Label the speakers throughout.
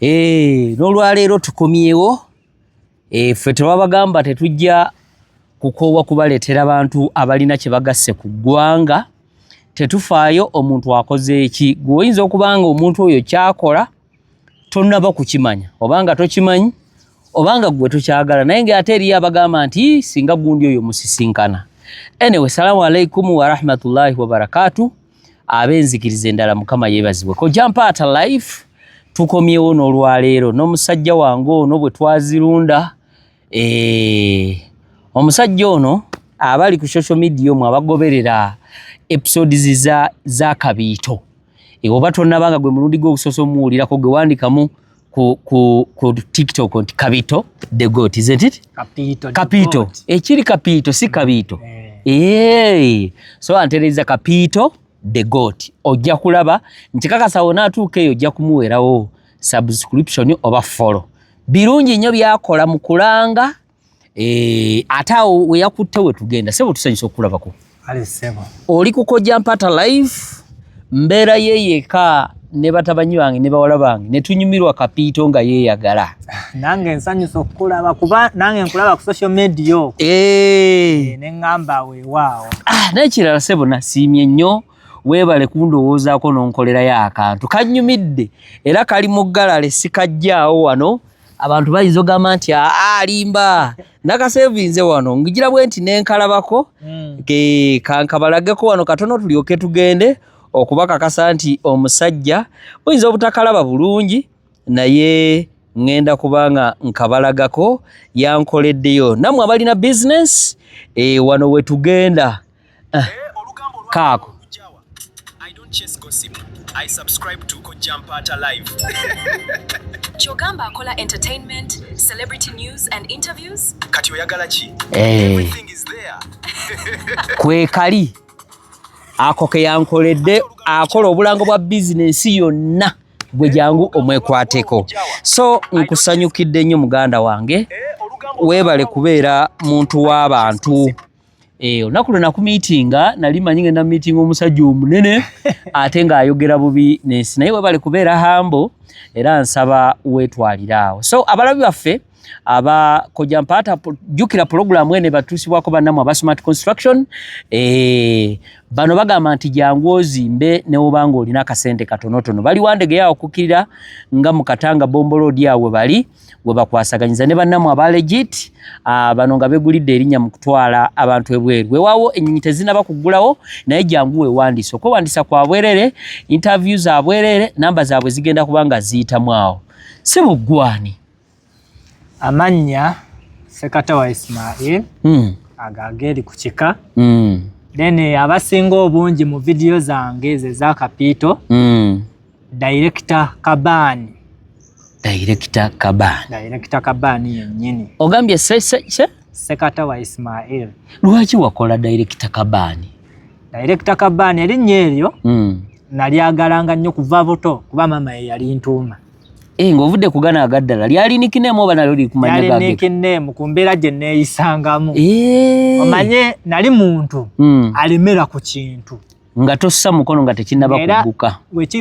Speaker 1: N'olwaleero tukomyewo. Ffe tebabagamba tetujja kukoowa kubaleetera abantu abalina kye bagasse ku ggwanga. Tetufaayo omuntu akoze eki. Gwe oyinza okubanga omuntu oyo kyakola tonnaba kukimanya. Obanga tokimanyi, obanga gwe tokyagala. Naye ng'ate eriyo abagamba nti singa gundi oyo musisinkana. Anyway, salamu alaikum wa rahmatullahi wa barakatuh. Abenzikiriza endala Mukama yeebazibwe. Kojja Mpaata live tukomyewo n'olwaleero n'omusajja wange ono bwe twazirunda. Omusajja ono abali ku social media omwe abagoberera episodes za Kabiito. Oba tonnabanga gwe mulundi gw'okusosomuwulirako gwe wandikamu ku TikTok nti Kabiito the goat, isn't it? Kabiito. Ekiri Kabiito si Kabiito. So antereza Kabiito the goat. Ojja kulaba nti kakasa onaatuuka eyo ojja kumuweerawo subscription oba follow. Birungi nnyo byakola mu kulanga. Ate awo we yakutte we tugenda. Sebo tusanyusa okulabako. Oli ku Kojja Mpaata live. Mbeera yeeyeka ne batabanyi bange ne bawala bange ne tunyumirwa Kabiito nga yeeyagala.
Speaker 2: Nange nsanyusa okulaba kuba nange nkulaba ku social media. Ne ngamba weewaawo.
Speaker 1: N'ekirala sebo nasiimye nnyo. Weebale kundowoozaako n'onkolerayo akantu. Kannyumidde era kali mu ggalale sikajjaawo wano. Abantu bayinza ogamba nti alimba nakasevinze wano ngigira bwe nti nenkalabako kankabalageko wano katono tulyoke tugende okubakakasa nti omusajja oyinza obutakalaba bulungi naye ngenda kubanga nkabalagako yankoleddeyo. Nammwe abalina business wano we tugenda kaako.
Speaker 3: I don't chase gossip. I subscribe to Kojja Mpaata live. Chogamba akola entertainment, celebrity news and interviews. Kati oyagala ki? Everything is there.
Speaker 1: Kwe kali. Ako ke yankoledde akola obulango bwa business yonna gwe jangu omwekwateko. So nkusanyukidde nnyo muganda wange. Weebale kubeera muntu w'abantu. Olunaku lwe nakumiitinga nali manyi ngenda meeting omusajja omunene ate ng'ayogera bubi n'ensi. Naye weebale kubeera hambo era nsaba weetwaliraawo. So abalabi baffe aba Kojja Mpaata jjukira program ene batuusibwako bannamwe aba Smart Construction. Bano bagamba nti jangu ozimbe ne obanga olina akasente katonotono. Bali wandege yawo okukkirira nga mu Katanga Bombo Road yawe bali we bakwasaganyiza ne bannamwe aba legit. Bano nga begulidde erinnya mu kutwala abantu ebweru. Weewaawo ennyinyi tezinaba kuggulawo naye jangu weewandiisa. Okwewandisa kwa bwerere, interview za bwerere, namba zaabwe zigenda kubanga ziyitamu awo. Si buggwani.
Speaker 2: Amannya Sekatawa Ismail. Agageri ku kika. Then abasinga obungi mu video zange za Kabiito. Director Kabani.
Speaker 1: Director Kabani
Speaker 2: yennyini.
Speaker 1: Ogambye
Speaker 2: Sekatawa Ismail.
Speaker 1: Lwaki wakola Director Kabani?
Speaker 2: Director Kabani erinnya eryo nalyagalanga nnyo kuva buto kuba mama ye yali ntuuma.
Speaker 1: Ng'ovudde kugana agaddala lyali nickname oba nalyo likumanya gage?
Speaker 2: Yali nickname ku mbeera gye neeyisangamu. Omanye nali muntu alemera ku kintu.
Speaker 1: Nga tossa mukono nga tekinnaba kugguka.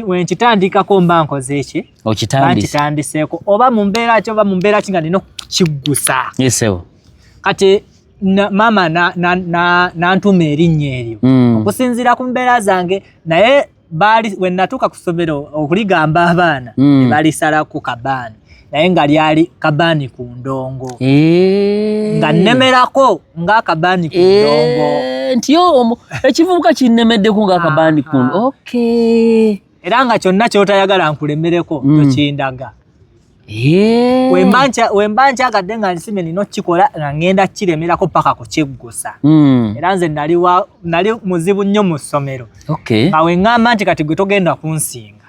Speaker 2: We nkitandikako mba nkoze eki? Nkitandiseeko. Oba mu mbeera ki oba mu mbeera ki nga nina okukiggusa.
Speaker 1: Yesewo.
Speaker 2: Kati mama nantuma erinnya eryo. Okusinziira ku mbeera zange naye bali we natuuka ku ssomero okuligamba abaana ne balisalako Kabani. Naye nga lyali Kabani ku ndongo. Nga nnemerako nga Kabani ku ndongo.
Speaker 1: Nti ekivubuka kinnemeddeku nga Kabani ku ndongo. Okay.
Speaker 2: Era nga kyonna ky'otayagala nkulemereko tokindaga. Wemba nkyagadde nga nsime nina okukikola nga ngenda kiremerako paka kukiggusa. Era nze nali muzibu nnyo mu ssomero. Nga we ŋŋamba nti kati gwe togenda kunsinga.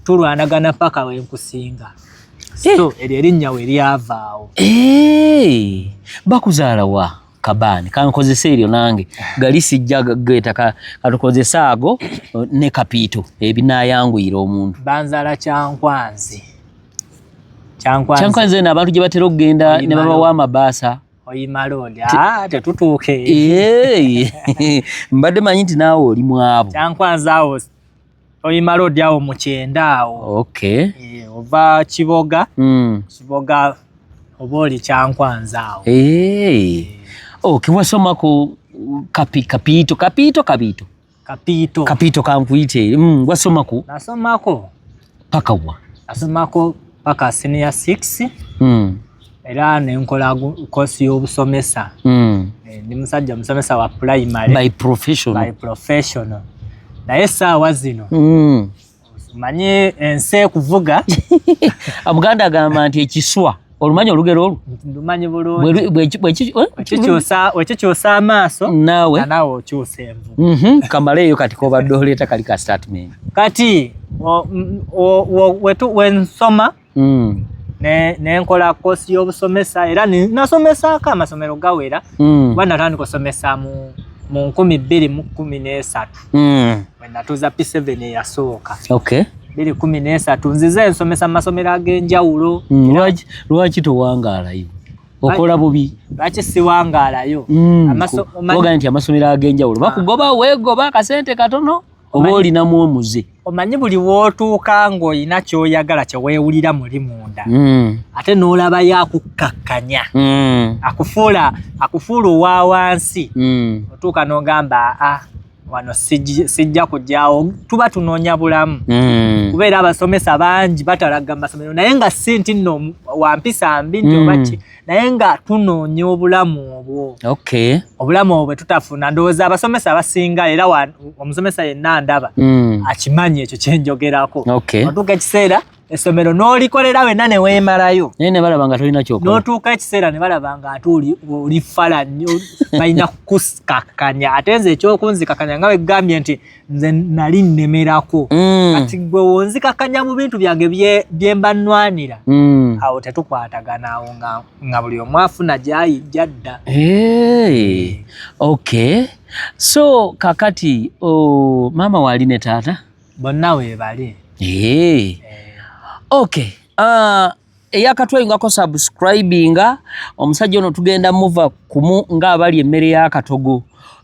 Speaker 2: Tulwanagana paka we nkusinga. So eryo erinnya we lyavaawo.
Speaker 1: Bakuzaala wa Kabani? Kankozesa eryo nange gali sijja geeta katukozesa ago ne Kabiito ebinaayanguyira omuntu.
Speaker 2: Banzaala Kyankwanzi.
Speaker 1: Kyankwanzi n'abantu gye batera okugenda ne babawa amabaasa.
Speaker 2: Oyimalodi. Tetutuuke.
Speaker 1: Mbadde manyi nti naawe oli mu abo.
Speaker 2: Kyankwanzi awo oyimala odyawo mu kyenda awo.
Speaker 1: Okay.
Speaker 2: Ova Kiboga. Kiboga oba oli Kyankwanza awo.
Speaker 1: Okay, wasomako kapito kankuyite. Wasomako?
Speaker 2: Nasomako.
Speaker 1: Paka wa?
Speaker 2: Nasomako paka senior 6. Era nenkola kosi y'obusomesa. Ndi musajja musomesa wa primary.
Speaker 1: By professional.
Speaker 2: Naye saawa zino. Manye ense kuvuga.
Speaker 1: Amuganda agamba nti ekiswa. Olumanyi olugero olwo?
Speaker 2: Ndumanyi bulungi. Wekikyosa amaaso nawe okyusa envu.
Speaker 1: Kamaleeyo kati kobadde oleeta kali ka statement.
Speaker 2: Kati wensoma nenkola kosi y'obusomesa era nasomesako amasomero gawera kuba natandika osomesa mu 2013 wenatuuza P7 eyasooka. 2013 nzize ensomesa mu masomero ag'enjawulo.
Speaker 1: Lwaki towangaalayo? Okola bubi?
Speaker 2: Lwaki siwangaalayo?
Speaker 1: Oga nti amasomero ag'enjawulo bakugoba weegoba akasente katono oba olinamu omuze. Omanyi
Speaker 2: buli wootuuka ng'olina ky'oyagala kye weewulira muli munda ate n'olaba yakukakkanya akufuula owa wansi otuuka n'ogamba wano sijja kujjaawo tuba tunoonya bulamu kubeera abasomesa bangi batalaga mu masomero naye nga si nti nno wampisa mbi nti oba ki naye nga tunoonya obulamu obwo. Obulamu obwo bwe tutafuna ndowooza abasomesa abasinga era omusomesa yenna ndaba akimanyi ekyo kye njogerako. Otuuka ekiseera essomero n'olikolera wenna ne weemalayo
Speaker 1: naye ne balaba nga tolina ky'okola.
Speaker 2: N'otuuka ekiseera ne balaba nga ate oli fala nnyo balina kukukakkanya ate nze ekyokunzikakkanya nga weggambye nti nze nali nnemerako kati gwe wonzikakkanya mu bintu byange bye mba nnwanira awo tetukwatagana awo nga buli omu afuna gy'ayijja dda.
Speaker 1: So kakati maama waali ne taata
Speaker 2: bonna weebali.
Speaker 1: Eyakatweyungako subscribinga omusajja ono tugenda muva kumu ng'abali emmere y'akatogo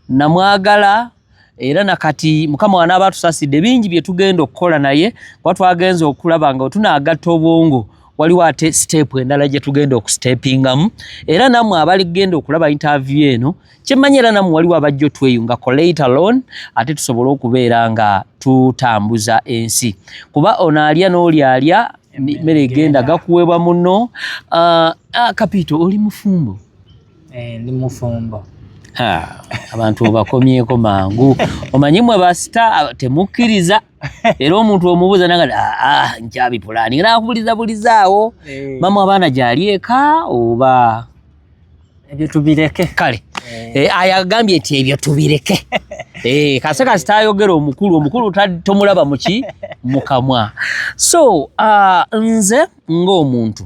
Speaker 1: namwagala era nakati mukama wanaaba tusasidde bingi bye tugenda okukola naye kuba twagenza okulaba nga tunaagatta obwongo waliwo ate step endala gye tugenda okustepingamu era nammwe abali genda okulaba interview eno kyemmanyi era nammwe waliwo abajja otweyungako later on ate tusobole okubeera nga tutambuza ensi kuba ono alya n'oli alya mmere egenda gakuweebwa muno. Kapito oli mufumbo?
Speaker 2: Ndi mufumbo.
Speaker 1: Abantu obakomyeko mangu omanyi mwe basita temukkiriza era omuntu omubuuza naga nkyabipulaani naakubulizabulizaawo mamu abaana gyali eka oba
Speaker 2: ebyo tubireke
Speaker 1: kale ayagambye nti ebyo tubireke kase kasita ayogera omukulu tomulaba muki mukamwa. So nze ng'omuntu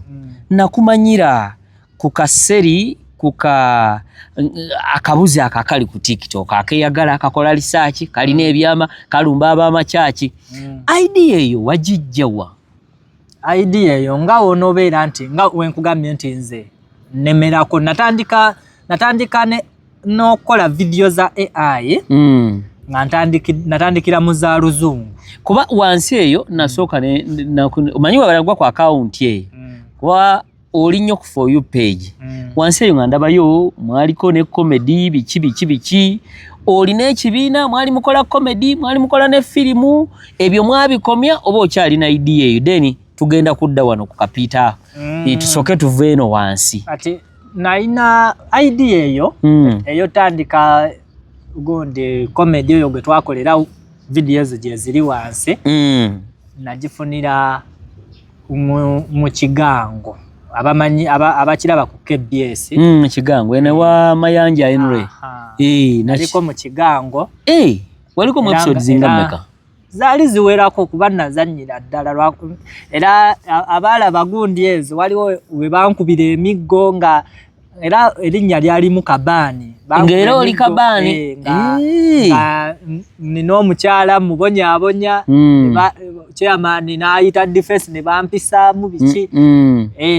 Speaker 1: nakumanyira ku kaseri kuka akabuzi akakali ku TikTok akeyagala akakola research kalina ebyama kalumba abamakyaki. Idea eyo wagijjawa?
Speaker 2: Idea eyo nga wonobeera nti nga wenkugambye nti nze nemerako natandika n'okukola video za AI nga natandikira mu za luzungu
Speaker 1: kuba wansi eyo nasooka omanyi wabalagwa ku account eyo kuba oli nnyo ku for you page wansi eyo nga ndabayo mwaliko ne comedy biki olina ekibiina mwali mukola comedy mwali mukola ne firimu ebyo mwabikomya oba okyalina idea eyo then tugenda kudda wano ku kapita tusooke tuve eno wansi.
Speaker 2: Ati naina idea eyo tandika gonde comedy eyo gwe twakolera videos gye ziri wansi nagifunira mu Kigango abamanyi abakiraba ku KBS
Speaker 1: Kigango ene wa Mayanja Henry
Speaker 2: naliko mu Kigango
Speaker 1: waliko mu episodes zingameka
Speaker 2: zaali ziwerako kuba nazannyira ddala era abaala bagundi ezo waliwo we bankubira emiggo nga era erinnya lyali mu Kabaani
Speaker 1: ng'era oli Kabaani
Speaker 2: nina omukyala mubonyaabonya chairman n'ayita defense ne bampisaamu biki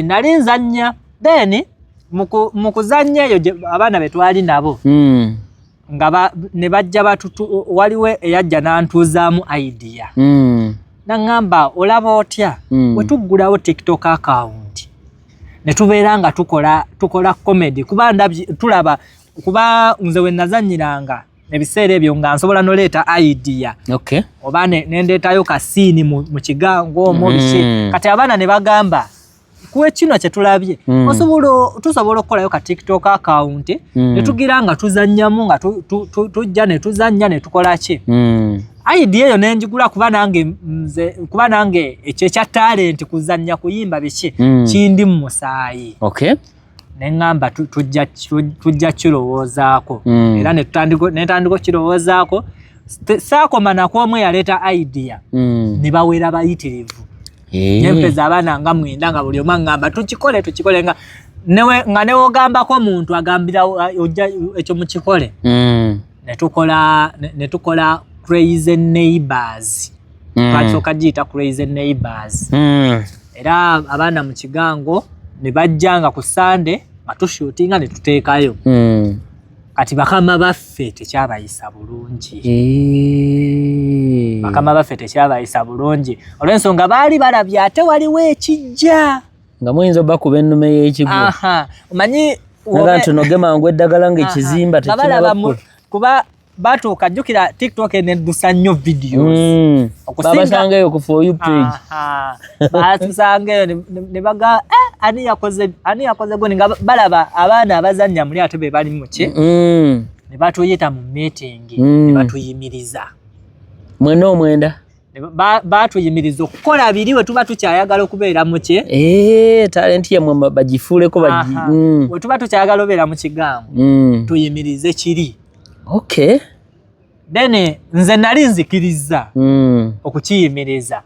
Speaker 2: nali nzannya then mu kuzannya eyo abaana be twali nabo nga ne bajja batutu waliwo eyajja n'antuuzaamu idea nangamba olaba otya bwe tuggulawo TikTok account ne tubeera nga tukola comedy kuba tulaba kuba nze we nazannyiranga ebiseera ebyo nga nsobola noleeta idea oba nendeetayo kasiini mu kigango omwo biki kati abaana ne bagamba kuwe kino kye tulabye tusobola okukolayo ka TikTok account ne tugira nga tuzannyamu nga tujja ne tuzannya ne tukola ki idea eyo nenjigula kuba nange ekyo ekya talent kuzannya kuyimba biki kindi mu musaayi nengamba tujja kirowoozaako era netandika kirowoozaako saakoma nako omwe yaleeta idea ne bawera bayitirivu nyempeza abaana nga 9 nga buli omwe ngamba tukikole nga newogambako omuntu agambira ojja ekyo mukikole netukola Crazy Neighbors twasooka giyita Crazy Neighbors era abaana mu kigango ne bajjanga ku Sunday nga tushootinga ne tuteekayo kati bakama baffe tekyabayisa bulungi olw'ensonga baali balabye ate waliwo ekijja
Speaker 1: nga muyinza bakuba ennume y'ekigwo
Speaker 2: omanyi
Speaker 1: tunoge mangu eddagala ng'ekizimba tekinaba
Speaker 2: kuba batuuka jjukira TikTok eneddusa nnyo videos
Speaker 1: babasangeyo ku For You page
Speaker 2: batusangeyo ne baga ani yakoze goni nga balaba abaana abazannya muli ate be bali muki ne batuyita mu meeting ne batuyimiriza
Speaker 1: mwena omwenda
Speaker 2: batuyimiriza okukola biri we tuba tukyayagala okubeera muki
Speaker 1: talent yamwe bagifuuleko
Speaker 2: we tuba tukyayagala obeera mu kigango tuyimirize kiri then nze nali nzikiriza okukiyimiriza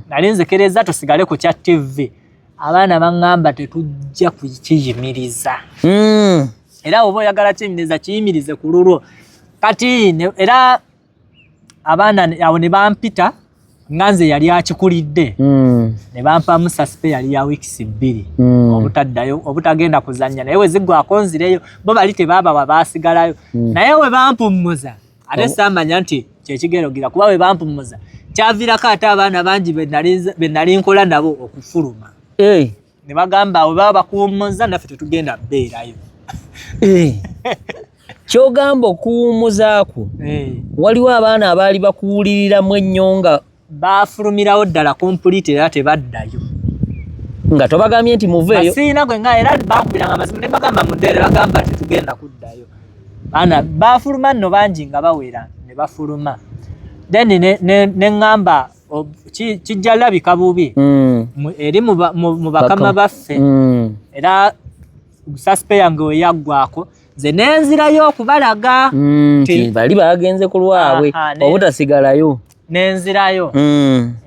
Speaker 2: nali nzikiriza tusigale ku kya TV abaana bangamba tetujja kukiyimiriza era oba oyagala kiyimirize ku lulwo kati era abaana awo ne bampita nga nze yali akikulidde ne bampamu suspe yali ya weeks 2 obutagenda kuzannya naye we ziggwako nzireyo bo bali tebaaba basigalayo naye we bampumuza ate samanya nti kyekigerogira kuba we bampumuza kyavirako ate abaana bangi be nali nkola nabo okufuluma ne bagamba we baba bakuwumuza naffe tetugenda beerayo
Speaker 1: kyogamba okuwumuzaako waliwo abaana abaali bakuwuliriramu ennyo nga
Speaker 2: bafulumirawo ddala complete era tebaddayo
Speaker 1: nga tobagambye nti muveeyo
Speaker 2: siina gwe nga era bakubiranga amazima ne bagamba muddeere bagamba tetugenda kuddayo baana bafuluma nno bangi nga bawera ne bafuluma then ne ŋŋamba kijja labika bubi eri mu bakama baffe era suspe yange we yaggwako nze nenzirayo okubalaga
Speaker 1: bali bagenze ku lwabwe obutasigalayo
Speaker 2: nenzirayo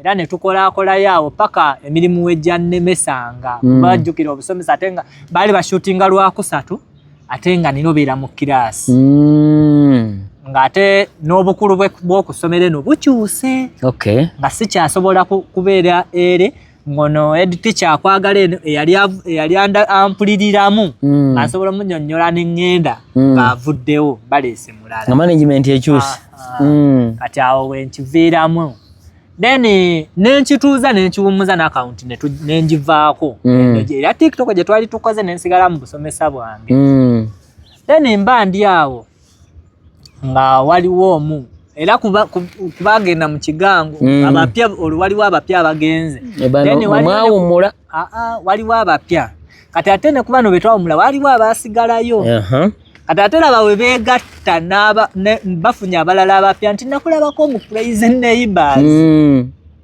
Speaker 2: era ne tukolakolayo awo paka emirimu wejja nnemesanga bajjukira obusomesa ate nga baali bashootinga lwakusatu ate nga ninobeera mu kiraasi ng'ate n'obukulu bw'okusomera eno bukyuse nga sikyasobola kubeera ere ngono editi kyakwagala eno eyali ampuliriramu nga nsobola munnyonnyola n'eŋŋenda ng'avuddewo baleese mulala
Speaker 1: nga management ekyuse
Speaker 2: kati awo wenkiviiramu then nenkituuza nenkiwumuza n'akawunti nengivaako era TikTok gye twali tukoze nensigala mu busomesa bwange then mba ndi awo nga waliwo omu era kubagenda mu kigango abapya waliwo abapya abagenze
Speaker 1: mwawumula
Speaker 2: waliwo abapya kati ate ne kuba no betwawumula waliwo abasigalayo kati ate laba we beegatta bafunye abalala abapya nti nakulabako mu Crazy Neighbors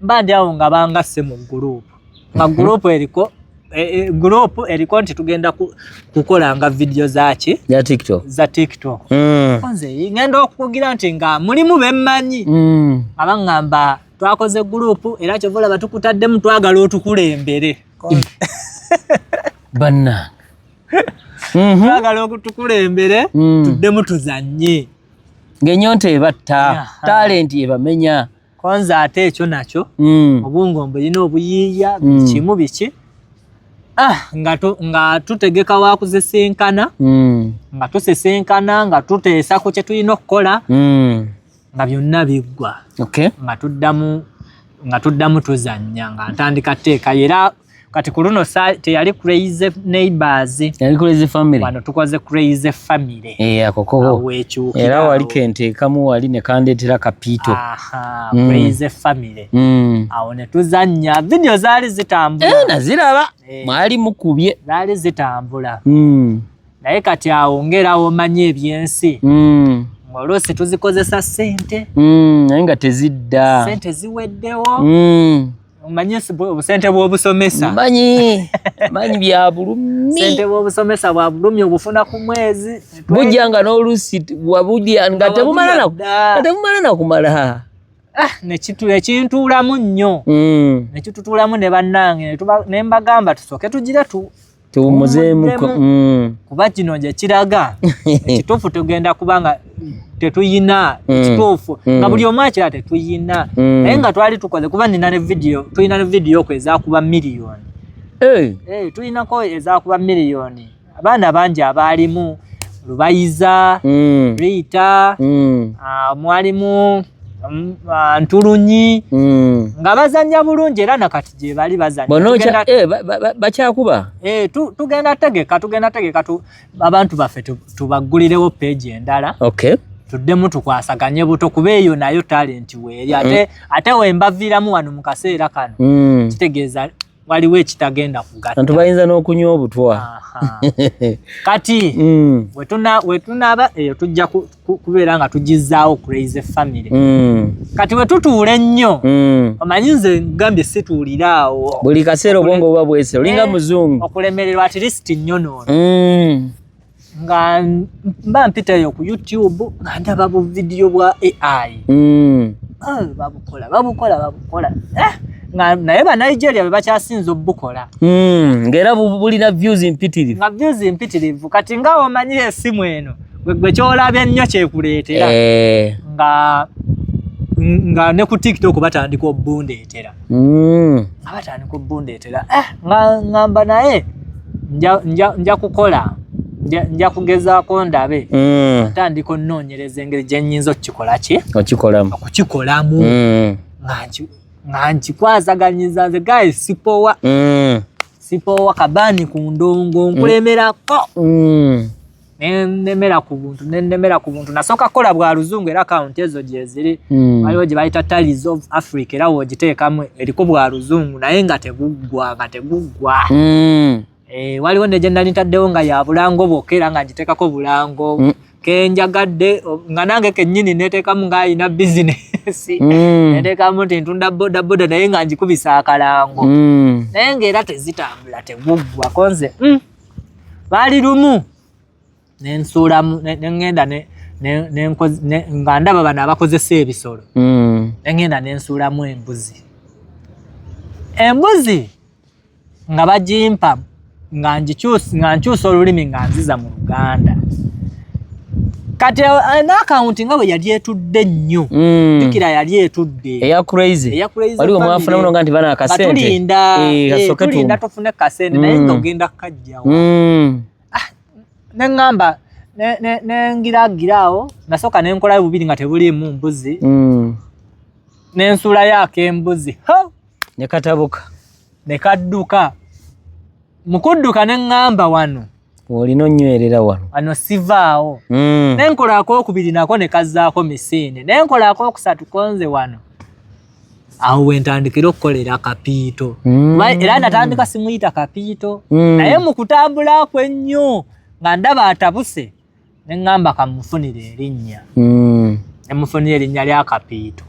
Speaker 2: mba ndi awo nga bangasse mu gurupu nga gurupu eriko nti tugenda kukolanga video zaki za TikTok nze ngenda okukugira nti nga mulimu bemmanyi abangamba twakoze gurupu era kyovola batukutaddemu twagala otukulembere
Speaker 1: banna
Speaker 2: twagala okutukulembere tuddemu tuzannye
Speaker 1: ng'ennyonta ebatta talenti ebamenya
Speaker 2: konza ate ekyo nakyo obungombe erina obuyiiya kimu biki nga tutegeka wa kuzisinkana nga tusisinkana nga tuteesa ku kye tulina okukola nga byonna biggwa nga tuddamu tuzannya nga ntandika teeka era kati ku luno teyali crazy neighbors
Speaker 1: yali crazy family
Speaker 2: wano tukoze crazy family
Speaker 1: akoko era wali kenteekamu wali ne kandeetera Kapito
Speaker 2: crazy family awo ne tuzannya video zaali zitambula
Speaker 1: naziraba mwali mukubye
Speaker 2: zaali zitambula naye kati awo ngerawo manye ebyensi oluusi tuzikozesa ssente
Speaker 1: naye nga tezidda
Speaker 2: ssente ziweddewo Manyi obusente bw'obusomesa.
Speaker 1: Manyi bya bulumi.
Speaker 2: Sente bw'obusomesa bwa bulumi obufuna ku mwezi.
Speaker 1: Bujjanga n'olusi wabudya nga tebumala na kumala.
Speaker 2: Nekintuulamu nnyo. Nekitutuulamu ne bannange ne mbagamba tusooke tugire
Speaker 1: tumuzeemuko.
Speaker 2: Kuba kino gye kiraga ekituufu tugenda kubanga tetuyina ekituufu nga buli omu akira tetuyina naye nga twali tukoze kuba tulina ne video ko ezaakuba miliyoni tulinako ezaakuba miliyoni abaana bangi abaalimu Lubayiza Rita mwalimu Ntulunyi nga bazanya bulungi era nakati gye bali bazanya
Speaker 1: bakyakuba
Speaker 2: tugenda tegeka abantu baffe tubagulirewo page endala tuddemu tukwasaganye buto kuba eyo nayo talent weeri ate wembaviramu wano mu kaseera kano kitegeeza waliwo ekitagenda kugatta
Speaker 1: abantu bayinza n'okunywa obutwa
Speaker 2: kati wetunaaba eyo tujja kubeera nga tugizaawo crazy family kati wetutuula ennyo omanyi nze ngambye situuliraawo
Speaker 1: buli kaseera obwongo buba bwese olinga muzungu
Speaker 2: okulemererwa at least nnyo noono nga mba mpita eyo ku YouTube nga ndaba bu video bwa AI babukola naye ba Nigeria be bakyasinza obukola
Speaker 1: ngera bulina views
Speaker 2: impitirivu kati nga omanyi esimu eno gwe kyolabye nnyo kyekuleetera nga ne ku TikTok batandika obbundeetera ngamba naye nja kukola nja kugezaako ndabe tandika onnoonyereza engeri gye nnyinza okukikolamu nga nkikwasaganyiza nze guys sipowa kabani ku ndongo nkulemerako nemera ku buntu nasooka kukola bwa luzungu era account ezo gye ziri waliwo gye bayita Tallies of Africa era wogiteekamu eriko bwa luzungu naye nga teguggwa waliwo ne gye nali ntaddewo nga ya bulango bwokera nga ngiteekako bulango kenjagadde nga nange kennyini neteekamu ng'ayina bizinesi neteekamu nti ntunda bodaboda naye nga ngikubisa akalango naye ng'era tezitambula teguggwako nze baali lumu nensuulamu nengenda nga ndaba bano abakozesa ebisolo nengenda nensuulamu embuzi nga bagimpa nga nkyusa olulimi nga nziza mu Luganda kati n'akawunti nga bwe yali etudde nnyo pikira yali etudde
Speaker 1: eya crazy waliwo mwafuna muno nga nti bana akasente
Speaker 2: tulinda tufune kasente naye nga ogenda kajjawo neŋŋamba nengiragiraawo nasooka nenkolayo bubiri nga tebuliimu mbuzi nensuulayo ak'embuzi
Speaker 1: nekatabuka
Speaker 2: nekadduka mukudduka neŋŋamba wano
Speaker 1: olina onywerera
Speaker 2: wano sivaawo nenkola akokubiri nako nekazzaako misinde nenkola akokusatu konze wano awo wentandikira okukolera Kapiito era natandika simuyita Kapiito naye mu kutambula kwe ennyo nga ndaba atabuse neŋŋamba kamufunire erinnya nemufunire erinnya lya Kapiito.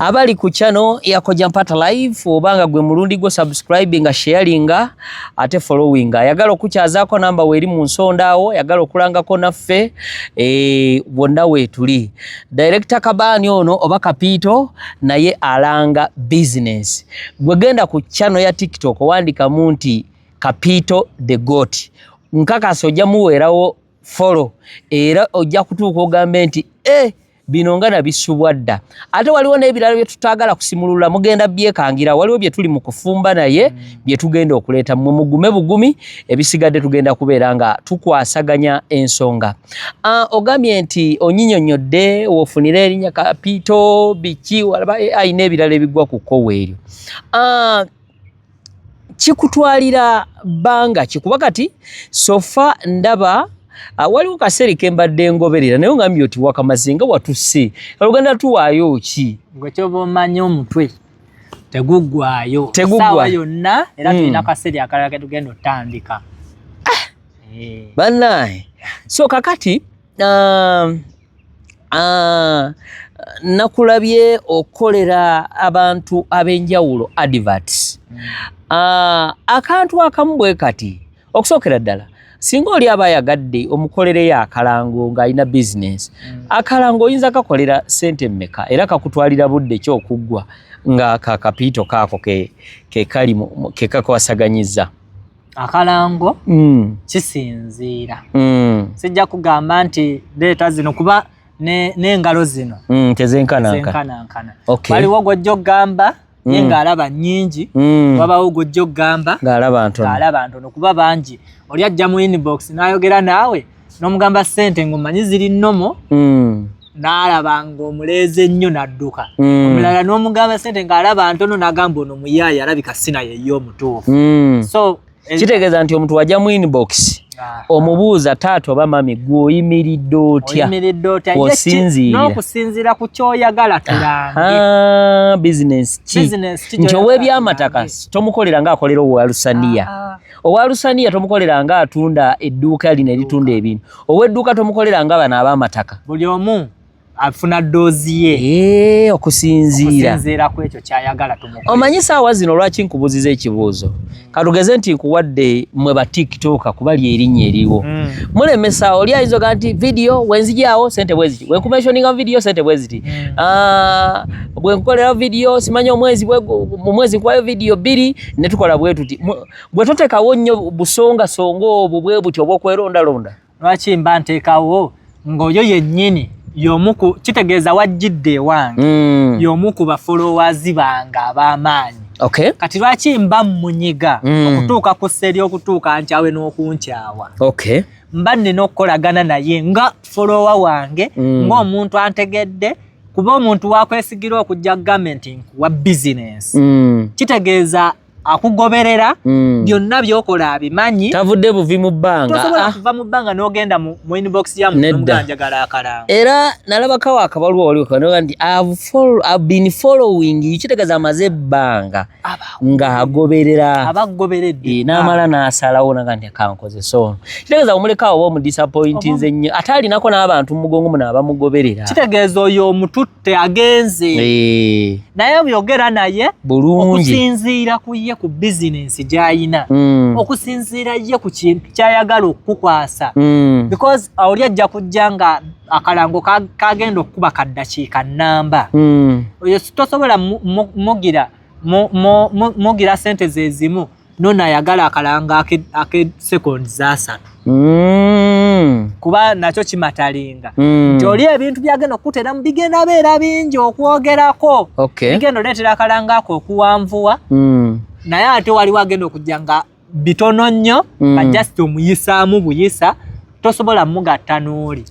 Speaker 1: Abali ku channel ya Kojampata Live obanga gwe mulundi go subscribe nga sharing ate following ayagala okukyazaako namba weri mu nsondawo yagala okulangako naffe bonna wetuli director Kabani ono oba Kapiito naye alanga business gwe genda ku channel ya TikTok wandika munti Kapiito the Goat nkakasa ojja muweerawo follow era ojja kutuuka ogambe nti bino nga nabisubwadda ate waliwo n'ebirala bye tutagala kusimulula mugenda byekangira waliwo bye tuli mu kufumba naye bye tugenda okuleeta mmwe mugume bugumi ebisigadde tugenda kubeera nga tukwasaganya ensonga ogambye nti onyinyonyodde wofunira erinnya Kapito biki walaba ayina ebirala ebigwa ku kkowe eryo kikutwalira bbanga kikuba kati sofa ndaba waliwo kaseera kembadde ngoberera naye ngambye oti wakamazinga watusse olugenda tuwaayo ki
Speaker 2: gwe kyoba omanyi omutwe teguggwayo saawa yonna era tulina kaseera akalala ke tugenda otandika
Speaker 1: bannaye so kakati nakulabye okukolera abantu ab'enjawulo adverts akantu akamu bwe kati okusookera ddala singa oli aba ayagadde omukolereyo akalango ng'alina bizinesi akalango oyinza kakolera ssente mmeka era kakutwalira budde ki okuggwa nga Kapito kaako ke kali ke kakwasaganyizza
Speaker 2: akalango kisinziira sijja kugamba nti leeta zino kuba n'engalo zino tezenkanankana waliwo gojja okugamba ye ng'alaba nnyingi wabawo gojja okugamba ng'alaba ntono kuba bangi oli ajja mu inbox n'ayogera naawe n'omugamba ssente ng'omanyi ziri nnomo n'alaba ng'omuleeze nnyo n'adduka omulala n'omugamba ssente ng'alaba ntono n'agamba ono muyaaya alabika sinaye ye omutuufu so
Speaker 1: kitegeeza nti omuntu wajja mu inbox omubuuza taata oba mami gw'oyimiridde otya osinziira
Speaker 2: n'okusinziira ku kyoyagala tulange
Speaker 1: bizinesi ki nti ow'ebyamataka tomukolera ng'akolera owalusaniya tomukolera ng'atunda edduuka lino eritunda ebintu ow'edduuka tomukolera nga bano ab'amataka
Speaker 2: buli omu afuna doozi ye
Speaker 1: okusinziira
Speaker 2: ku ekyo kyayagala tumukolera
Speaker 1: omanyi saawa zino lwaki nkubuuziza ekibuuzo katugeze nti nkuwadde mmwe ba tiktoka kuba lyerinnya eriwo mulemesa oli ayinza oga nti vidiyo wenzijaawo sente bweziti wenkumensioninga vidiyo sente bweziti bwenkukolera vidiyo simanyi mu mwezi nkwayo vidiyo 2 ne tukola bwe tuti bwe totekawo nnyo busongasonga obwo bwe buti obw'okwerondalonda
Speaker 2: lwaki mba nteekawo ng'oyo yennyini y'omu kitegeeza wajjidde ewange y'omu ku bafollowers bange ab'amaanyi kati lwaki mba mmunyiga okutuuka ku sseri okutuuka nkyawe n'okunkyawa mba nnina okukolagana naye nga follower wange ng'omuntu antegedde kuba omuntu wakwesigira okujja gavumenti nkuwa bizinesi kitegeeza akugoberera byonna byokola abimanyi
Speaker 1: tavudde buvi mu bbanga
Speaker 2: tosobola kuva mu bbanga n'ogenda mu inbox ya muganjagala akalango
Speaker 1: era nalabakawo akabaluwa waliwo kanoga nti I've been following kitegeeza amaze ebbanga ng'agoberera
Speaker 2: abagoberedde
Speaker 1: n'amala n'asalawo naga nti akankoze so kitegeeza omulekawo oba omudisappointinze nnyo ate alinako n'abantu mu mugongo muno abamugoberera
Speaker 2: kitegeeza oyo omututte agenze naye byogera naye
Speaker 1: bulungi
Speaker 2: okusinziira ku ye ku bizinesi gy'ayina okusinziira ye ku kintu kyayagala okukwasa because oli ajja kujja nga akalango kagenda okukuba kaddakiika nnamba oyo tosobola mugira sente zezimu nona ayagala akalanga ake seconds 3 kuba nakyo kimatalinga nti oli ebintu byagenda okutera mu bigenda beera bingi okwogerako bigenda oleetera akalanga ako okuwanvuwa naye ate wali wagenda okujja nga bitono nnyo nga just omuyisaamu buyisa tosobola mugatta n'oli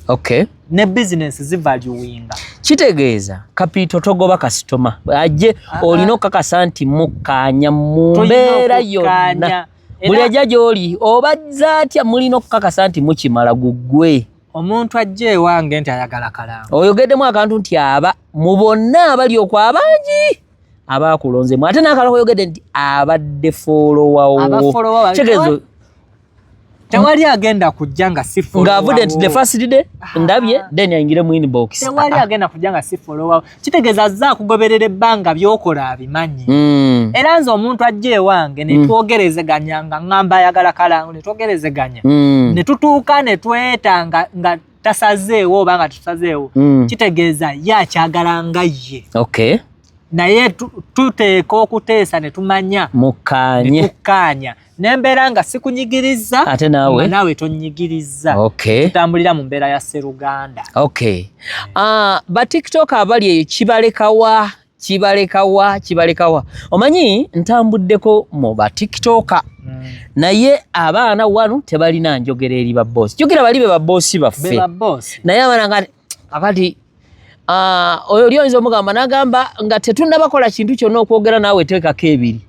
Speaker 2: ne bizinesi zivaluwinga
Speaker 1: kitegeeza Kapito togoba kasitoma ajje olina okukakasa nti mukkaanya mu mbeera yonna buli ajja gy'oli obazza atya mulina okukakasa nti mukimala guggwe
Speaker 2: omuntu ajja ewange nti ayagala kalango
Speaker 1: oyogeddemu akantu nti aba mu bonna abali okwo abangi abakulonzemu ate n'akalala oyogedde nti abadde followawo kitegeeza
Speaker 2: tewali agenda kujja nga si follower
Speaker 1: ng'avudde nti the first day ndabye then ayingire mu inbox
Speaker 2: tewali agenda kujja nga si follower kitegeeza azza akugoberera ebbanga by'okola abimanyi era nze omuntu ajja ewange ne twogerezeganya nga ngamba ayagala kalango ne twogerezeganya ne tutuuka ne twetanga nga tasazeewo oba nga tusazeewo kitegeeza ye akyagala nga ye naye tuteeka okuteesa ne tumanya mukkaanya n'embeera nga sikunyigiriza
Speaker 1: ate naawe
Speaker 2: tonyigiriza tutambulira mu mbeera ya Sseruganda.
Speaker 1: Ba TikTok abali eyo kibalekawa omanyi ntambuddeko mu ba TikToker naye abaana wano tebalina njogera eri ba boss jogera bali be ba boss baffe naye abaana akati oli oyinza omugamba n'agamba nga tetunnabakola kintu kyonna okwogera naawe teekako ebiri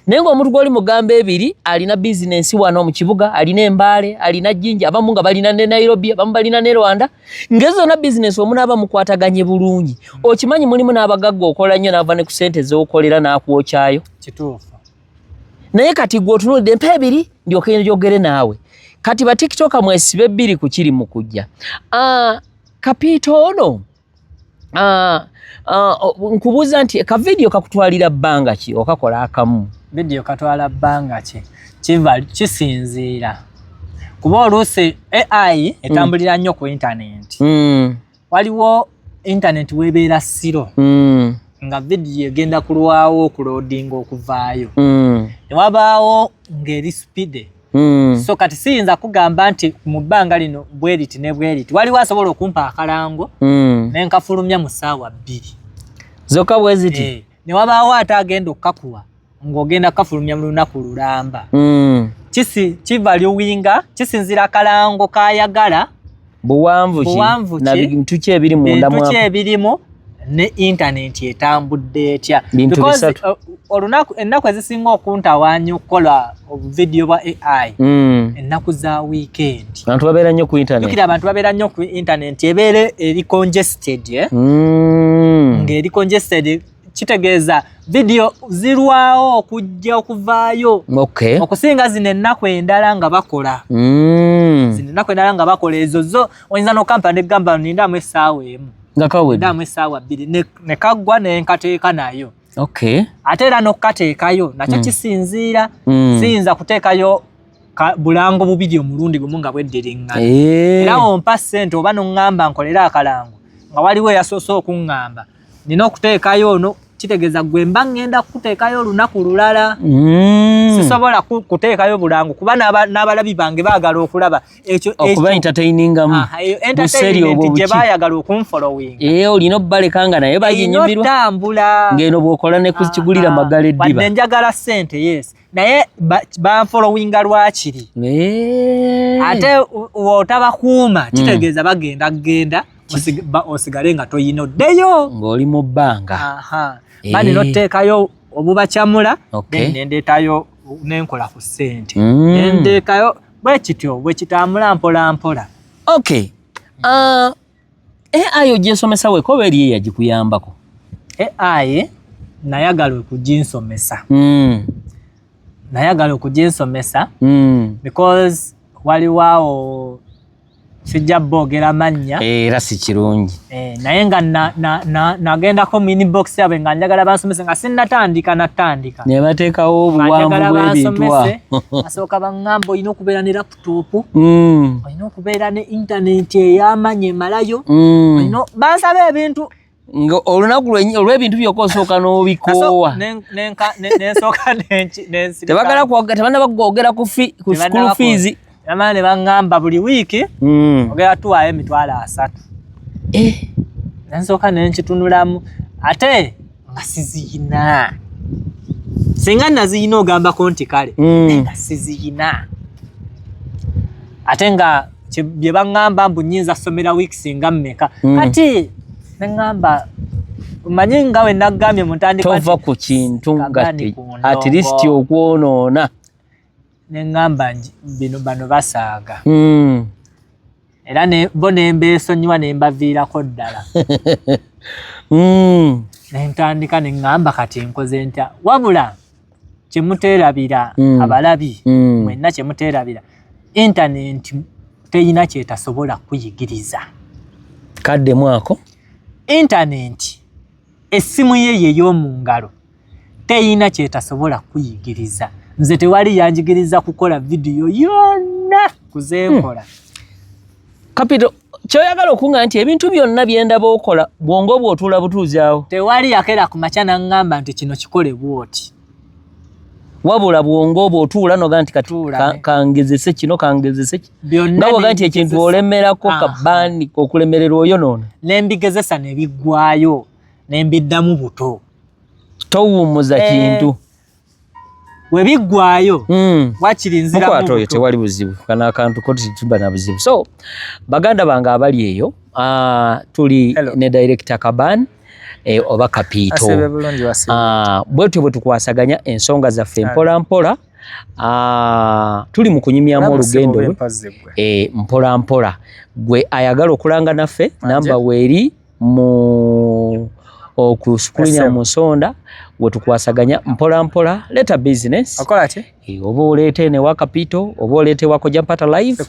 Speaker 1: naye ng'omuntu gw'oli mugamba ebiri alina bizinensi wano mu kibuga alina Embaale alina Jinja abamu nga balina ne Nairobi abamu balina ne Rwanda ng'ezo zonna bizinensi omunaaba mukwataganye bulungi okimanyi mulimu n'abagagga okola nnyo n'ava ne ku ssente z'okolera n'akwokyayo
Speaker 2: kituufu
Speaker 1: naye kati gwe otunulidde mpa ebiri ndyoke njogere naawe kati ba TikToker mwesibe ebbiri ku kiri mu kujja Kapiito ono nkubuuza nti ka video kakutwalira bbanga ki okakola akamu
Speaker 2: video katwala bbanga ki kisinziira kuba oluusi AI etambulira nnyo ku internet waliwo internet weebeera siro nga video egenda kulwawo okuloadinga okuvaayo newabaawo ng'eri speed so kati siyinza kugamba nti mu bbanga lino bweriti ne bweriti waliwo asobola okumpa akalango nenkafulumya mu ssaawa 2
Speaker 1: zokka bweziti
Speaker 2: newabaawo ate agenda okkakuwa ng'ogenda kafulumya mu lunaku lulamba kiva liwinga kisinzira akalango kayagala
Speaker 1: buwanvu na bintu ki ebiri munda mwamu
Speaker 2: ebirimu ne internet etambudde etya because ennaku ezisinga okuntawaanya okukola video bwa AI ennaku za weekend
Speaker 1: abantu babeera nnyo ku internet
Speaker 2: jukira abantu babeera nnyo ku internet ebeere eri congested ng'eri congested kitegeeza video zirwawo okujja okuvaayo okusinga zino ennaku endala nga bakola ezo zo oyinza n'okampa negamba nindamu essaawa emu ndamu essaawa 2 ne kaggwa nenkateeka nayo ate era n'okukateekayo nakyo kisinziira siyinza kuteekayo bulango bubiri omulundi gumu nga bweddiriŋŋana era ompa ssente oba n'oŋŋamba nkolera akalango nga waliwo eyasoose okuŋŋamba nina okuteekayo ono kitegeeza gwe mba ŋŋenda kuteekayo olunaku lulala sisobola kuteekayo bulango kuba n'abalabi bange baagala okulaba ekyo
Speaker 1: okuba entertainingamu
Speaker 2: entertainment gye baayagala okunfollowing
Speaker 1: olina obbaleka nga naye baginyumirwa
Speaker 2: otambula
Speaker 1: ng'eno bw'okola ne kukigulira magala eddiba
Speaker 2: wadde njagala ssente yes naye banfollowinga lwakiri ate w'otabakuuma kitegeeza bagenda osigale nga toyina oddeyo
Speaker 1: ng'oli mu bbanga
Speaker 2: bani noteekayo obubakyamula nendeetayo nenkola ku ssente nendeekayo bwekityo bwekitambula mpola mpola.
Speaker 1: AI ogyensomesa weeko oba eri eyagikuyambako?
Speaker 2: AI nayagala okuginsomesa because waliwaawo sijja boogera mannya
Speaker 1: era si kirungi
Speaker 2: naye nga nagendako minibox yabwe nga njagala bansomese nga sinnatandika
Speaker 1: ne bateekawo obuwanvu bw'ebintu
Speaker 2: asooka baŋŋamba olina okubeera ne laputopu olina okubeera ne intaneti ey'amanyi emalayo bansaba ebintu
Speaker 1: olunaku olw'ebintu byokka osooka n'obikoowa
Speaker 2: nensooka
Speaker 1: tebagala bagogera ku school fees
Speaker 2: Yamana ne baŋŋamba buli wiiki ogera tuwaayo $300 nensooka nenkitunulamu ate nga siziyina singa naziyina ogambako nti kale nga siziyina ate nga bye baŋŋamba mbu nnyinza somera weeks nga mmeka kati neŋŋamba manyi nga we naggambye mu ntandikwa
Speaker 1: tova ku kintu nga at least okwonoona
Speaker 2: neŋŋamba bano basaaga era bo nembeesonyiwa nembaviirako ddala nentandika neŋŋamba kati nkoze ntya wabula kyemuteerabira abalabi mwenna kyemuteerabira intaneti teyina kyetasobola kuyigiriza
Speaker 1: kaddemu ako
Speaker 2: intaneti essimu ye ey'omu ngalo teyina kyetasobola kuyigiriza nze tewali yanjigiriza kukola vidiyo yonna kuzenkola
Speaker 1: Capital kyoyagala okunga nti ebintu byonna byenda bokola bwongo bwotula butuzaawo.
Speaker 2: Tewali yakera ku machana ngamba nti kino kikole bwoti.
Speaker 1: Wabula bwongo bwotula noga nti kangezese kino kangezese nawo ganti ekintu olemerako kabani okulemererwa oyo nono.
Speaker 2: Nembigezesa ne bigwayo nembiddamu buto.
Speaker 1: Towumuza kintu.
Speaker 2: We bigwayo wakirinzira mu
Speaker 1: buto. Tewali buzibu kana akantu ko tuba na buzibu. So baganda banga abali eyo tuli ne director Kaban oba Kapito. Bwetyo bwe tukwasaganya ensonga zaffe mpola mpola. Tuli mu kunyumyamu olugendo mpola mpola. Gwe ayagala okulanga naffe namba weeri mu okuskulinya mu nsonda we tukwasaganya mpola mpola leta business.
Speaker 2: Akola ki?
Speaker 1: Oba oleete ne wa Kapito oba oleete wa Kojampata live.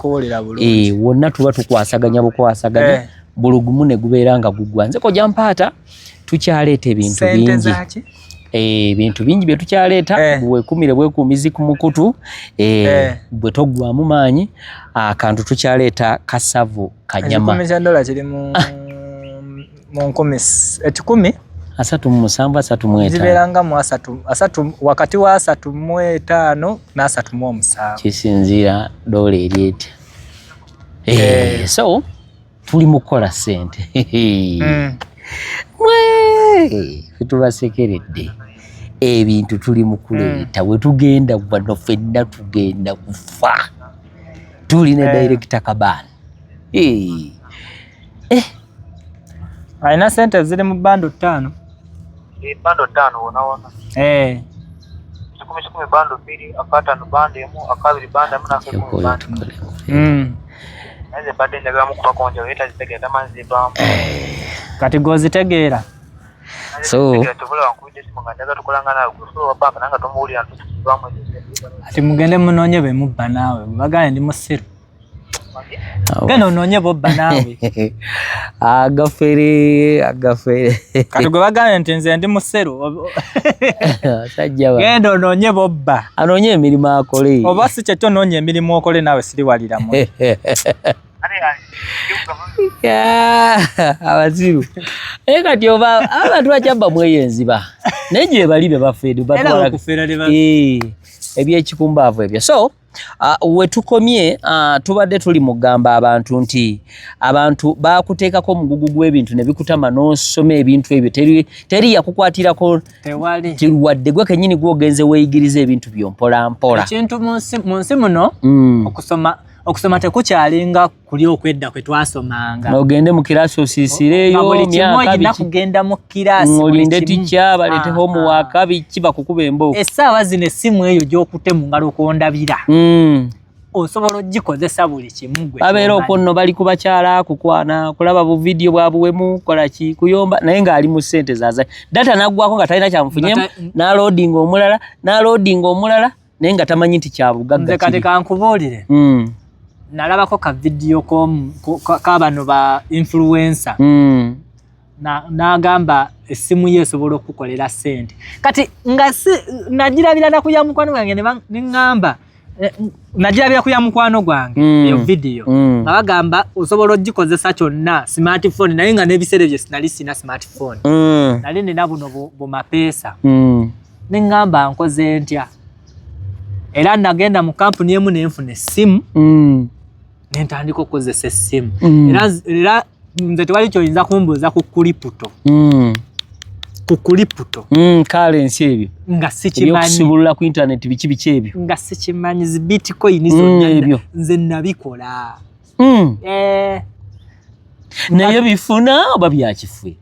Speaker 1: Wonna tuba tukwasaganya bukwasaganya. Bulugumu ne gubeeranga gugwa. Nze Kojampata tukyaleeta ebintu bingi. Ebintu bingi bye tukyaleeta bwekumire bwekumizi ku mukutu bwe toggwamu maanyi akantu tukyaleeta kasavu kanyama.
Speaker 2: $10 kiri mu nkomesi 10
Speaker 1: 3.7
Speaker 2: ziberanga mu 3 wakati wa 3.5 na 3.7
Speaker 1: kisinzira dola eryete. So tuli mukola sente. Tubasekeredde ebintu tuli mukuleeta we tugenda wano ffenna tugenda kufa. Tuli ne director Kaban.
Speaker 2: Aina sente ziri mu bando 5.
Speaker 4: Bando 5 wona. 10 bando 2 akatano bando emu akabiri bando amuna ko bando. Eze bade ndaga mu kubakonja weta zitegera manzi bamu.
Speaker 2: Kati gozitegeera.
Speaker 1: So
Speaker 2: ati mugende munonye be mubba nawe bagane ndi musiru. Gano ononye bobba nawe.
Speaker 1: Agafere.
Speaker 2: Kati gwe bagane nti nze ndi musiru.
Speaker 1: Sajja ba.
Speaker 2: Gendo ononye bobba.
Speaker 1: Anonye emirimu akole.
Speaker 2: Oba si kyekyo ononye emirimu okole nawe siri waliramu.
Speaker 1: Abaziru. Kati oba abantu bakyabba mweyenziba. Neje balibe bafeedu batwala. Ebyekikumbavu ebyo. So we tukomye tubadde tuli mugamba abantu nti abantu bakuteekako mugugu gw'ebintu ne bikutama n'osoma ebintu ebyo teri yakukwatirako wadde gwe kennyini gwogenze weeyigiriza ebintu byompola mpola.
Speaker 2: Ekintu mu nsi muno okusoma tekukyalinga kuli okwedda kwe twasomanga.
Speaker 1: Ogende mu kirasi osiisireyo myaka biki
Speaker 2: kugenda mu kirasi
Speaker 1: olinde ticca balete homework biki bakukuba embooko.
Speaker 2: Essaawa zino essimu eyo gy'okutte mu ngalo kwondabira. Osobola ogikozesa buli kimu gwe.
Speaker 1: Abeera okwo nno bali ku bakyala kukwana kulaba bu video bwabuwemu kola ki kuyomba naye ng'ali mu ssente zaza. Data naggwako nga talina kyamufunyemu n'aloading omulala naye nga tamanyi nti kyabugagga.
Speaker 2: Nze kati kankubuulire. Nalabako ka video k'abano ba influencer. N'agamba essimu ye esobola okukolera ssente. Kati nga nagirabira na kuya mukwano gwange ne ngamba nagirabira kuya mukwano gwange eyo video. Nga bagamba osobola ogikozesa kyonna smartphone naye nga n'ebiseera bye sinali sina smartphone. Nali nina buno bumapeesa. Ne ngamba nkoze ntya. Era nagenda mu kampuni emu nenfuna essimu. Nentandika okukozesa essimu. Era nze tewali kyoyinza kumbuuza ku kuliputo. Ku kuliputo.
Speaker 1: Currency ebyo.
Speaker 2: Nga sikimanyi.
Speaker 1: Ebyokusibulula ku internet biki ebyo.
Speaker 2: Nga sikimanyi zi bitcoin zonna nze nabikola.
Speaker 1: Naye bifuna oba byakifwe?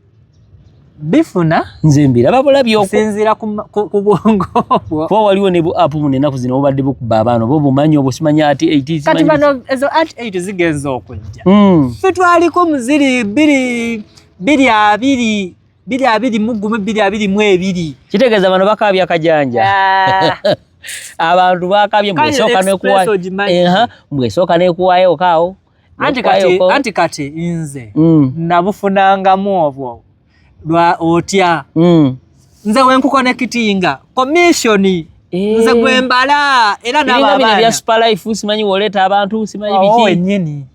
Speaker 2: Bifuna
Speaker 1: nze mbiraba bulabye
Speaker 2: okusinziira ku bwongo obwo.
Speaker 1: Kwa waliwo ne bu app mu nenaku zino obadde bukuba abaana bo bumanyi obusimanyi ati 80
Speaker 2: kati bano ezo at 8 zigenza okujja. Ffe twaliko muziri 2
Speaker 1: kitegeeza bano bakabya kajanja. Abantu bakabye mwesooka nekuwayo. Mwesooka nekuwayo kaawo.
Speaker 2: Anti kati nze nabufunangamu obwo. Lwa otya nze wenkukonekitinga commission nze gwembala era n'abaana
Speaker 1: bya super life simanyi woleta abantu simanyi biki
Speaker 2: ennyini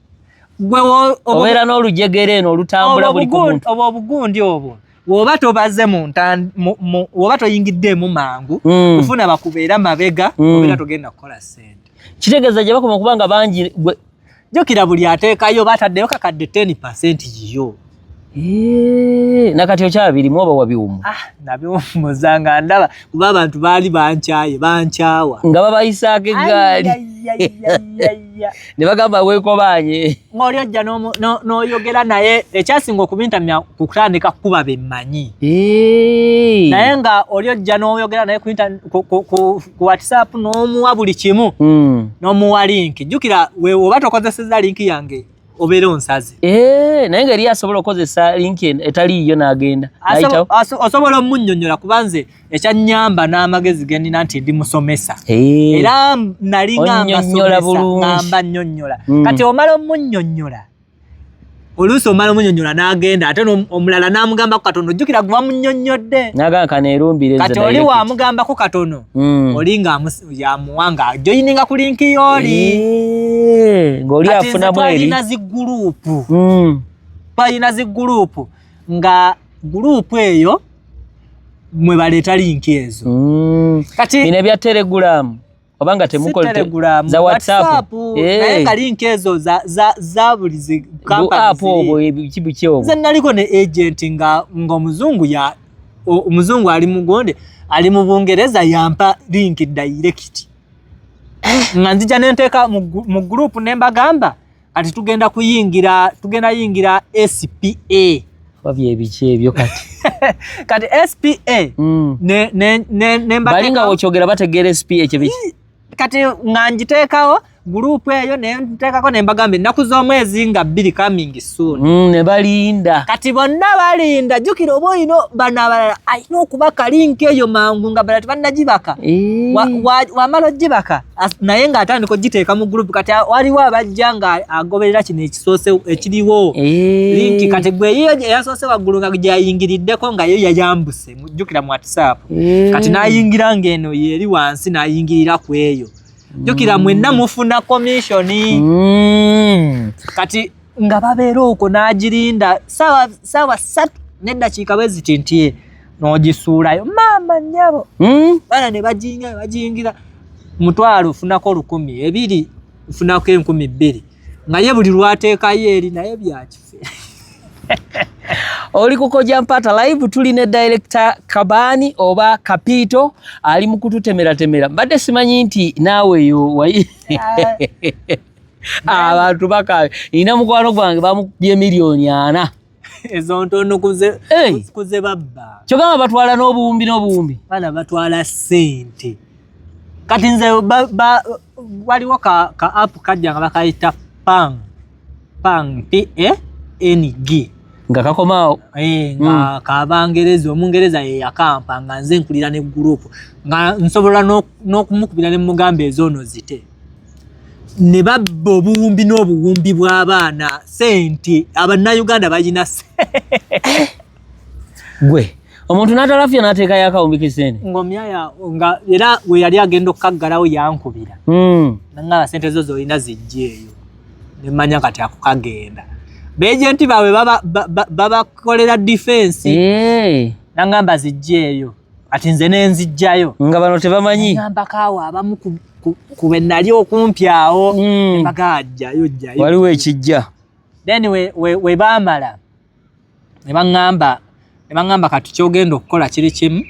Speaker 2: gwe
Speaker 1: obeera n'olujegere eno olutambula buli ku muntu
Speaker 2: obugundi obwo woba tobaze woba toyingiddemu mangu kufuna bakubeera mabega obeera togenda kukola ssente
Speaker 1: kitegeeza gye bakoma kubanga bangi
Speaker 2: jjukira buli ateekayo bataddeyo kakadde 10% yiyo
Speaker 1: nakati okyabirimu oba wabiwumu
Speaker 2: nabiwumuzanga ndaba kuba abantu baali bankyawa nga
Speaker 1: babayisaako eggaali ne bagamba weekobanye
Speaker 2: ng'oli ojja n'oyogera naye ekyasinga okubintamya ku kutandika kuba bemmanyi naye nga oli ojja n'oyogera naye ku WhatsApp n'omuwa buli kimu n'omuwa linki jjukira oba tokozeseza linki yange obeera onsaze
Speaker 1: naye ngeri asobola okukozesa linki etaliiyo n'agenda
Speaker 2: osobola omunnyonnyola kuba nze ekyannyamba n'amagezi ge nnina nti ndi musomesa era nali ngamba nnyonnyola kati omala omunnyonnyola oluusi omala omunnyonnyola n'agenda ate omulala n'amugambako katono ojjukira gwe wamunnyonnyodde
Speaker 1: n'agamba kaneerumbire
Speaker 2: kati oli wamugambako katono oli nga yamuwa nga ajoyininga ku linki y'oli
Speaker 1: ng'oli afunamu eri
Speaker 2: twalina ziguruupu nga guruupu eyo mwe baleeta linki ezo
Speaker 1: kati bino ebya telegulamu obanga temukola za WhatsApp
Speaker 2: naye nga linki ezo za buli zi
Speaker 1: app obwo ekibuki obwo
Speaker 2: nze naliko ne agent nga omuzungu ali mugonde ali mu Bungereza yampa linki direct nga nzija nenteeka mu group nembagamba ati tugenda yingira SPA
Speaker 1: wabye ebiki ebyo
Speaker 2: kati SPA
Speaker 1: balinga wokyogera bategeera SPA kyebiki
Speaker 2: kati nga njiteekawo group eyo nenteekako nembagamba ennaku z'omwezi nga 2 coming soon
Speaker 1: ne balinda
Speaker 2: kati bonna balinda jjukira oba olina bano abalala alina okubaka linki eyo mangu nga bala tebannagibaka wamala ogibaka naye ng'atandika ogiteeka mu group kati waliwo abajja nga agoberera kino ekisoose ekiriwo linki kati gwe eyasoose waggulu nga gyayingiriddeko nga yo yayambuse jjukira mu WhatsApp kati n'ayingira ng'eno yeri wansi n'ayingirira ku eyo jjukira mwenna mufuna komishoni kati nga babeera okwo n'agirinda saawa 3 n'eddakiika bwe zitintiye n'ogisuulayo maama nnyabo bana ne bajingira mutwalo ofunako 1,000 2 ofunako 2,000 nga ye buli lwateekayo eri naye byakife
Speaker 1: oli kukoja mpata live tuli ne director Kabani oba Kapito ali mukututemera mbadde simanyi nti naawe yo wayi abantu bakawe ina mukwano gwange bamukubye milioni 4
Speaker 2: ezo ntono kuze babba
Speaker 1: kyogamba batwala n'obuwumbi
Speaker 2: bana batwala sente kati nze waliwo ka app kajja nga bakayita pang PANG
Speaker 1: nga kakomao
Speaker 2: nga kabangereza omungereza ye yakampa nga nze nkulira ne group nga nsobola n'okumukubira ne mugamba ezono zite ne babba obuwumbi n'obuwumbi bw'abaana sente abannayuganda bagina
Speaker 1: gwe omuntu n'atalafya n'ateeka yakawumbi kisene
Speaker 2: ng'omyaya nga era we yali agenda okukaggalawo yankubira nangaba sente zo zolina zijja eyo ne mmanya kati akukagenda beejenti bawe babakolera defense nangamba zijja eyo ati nze nenzijjayo
Speaker 1: nga bano tebamanyi
Speaker 2: ngamba kaawo abamu ku be nali okumpi awo bagajjayo
Speaker 1: waliwo ekijja
Speaker 2: then we baamala ne baŋŋamba kati kyogenda okukola kiri kimu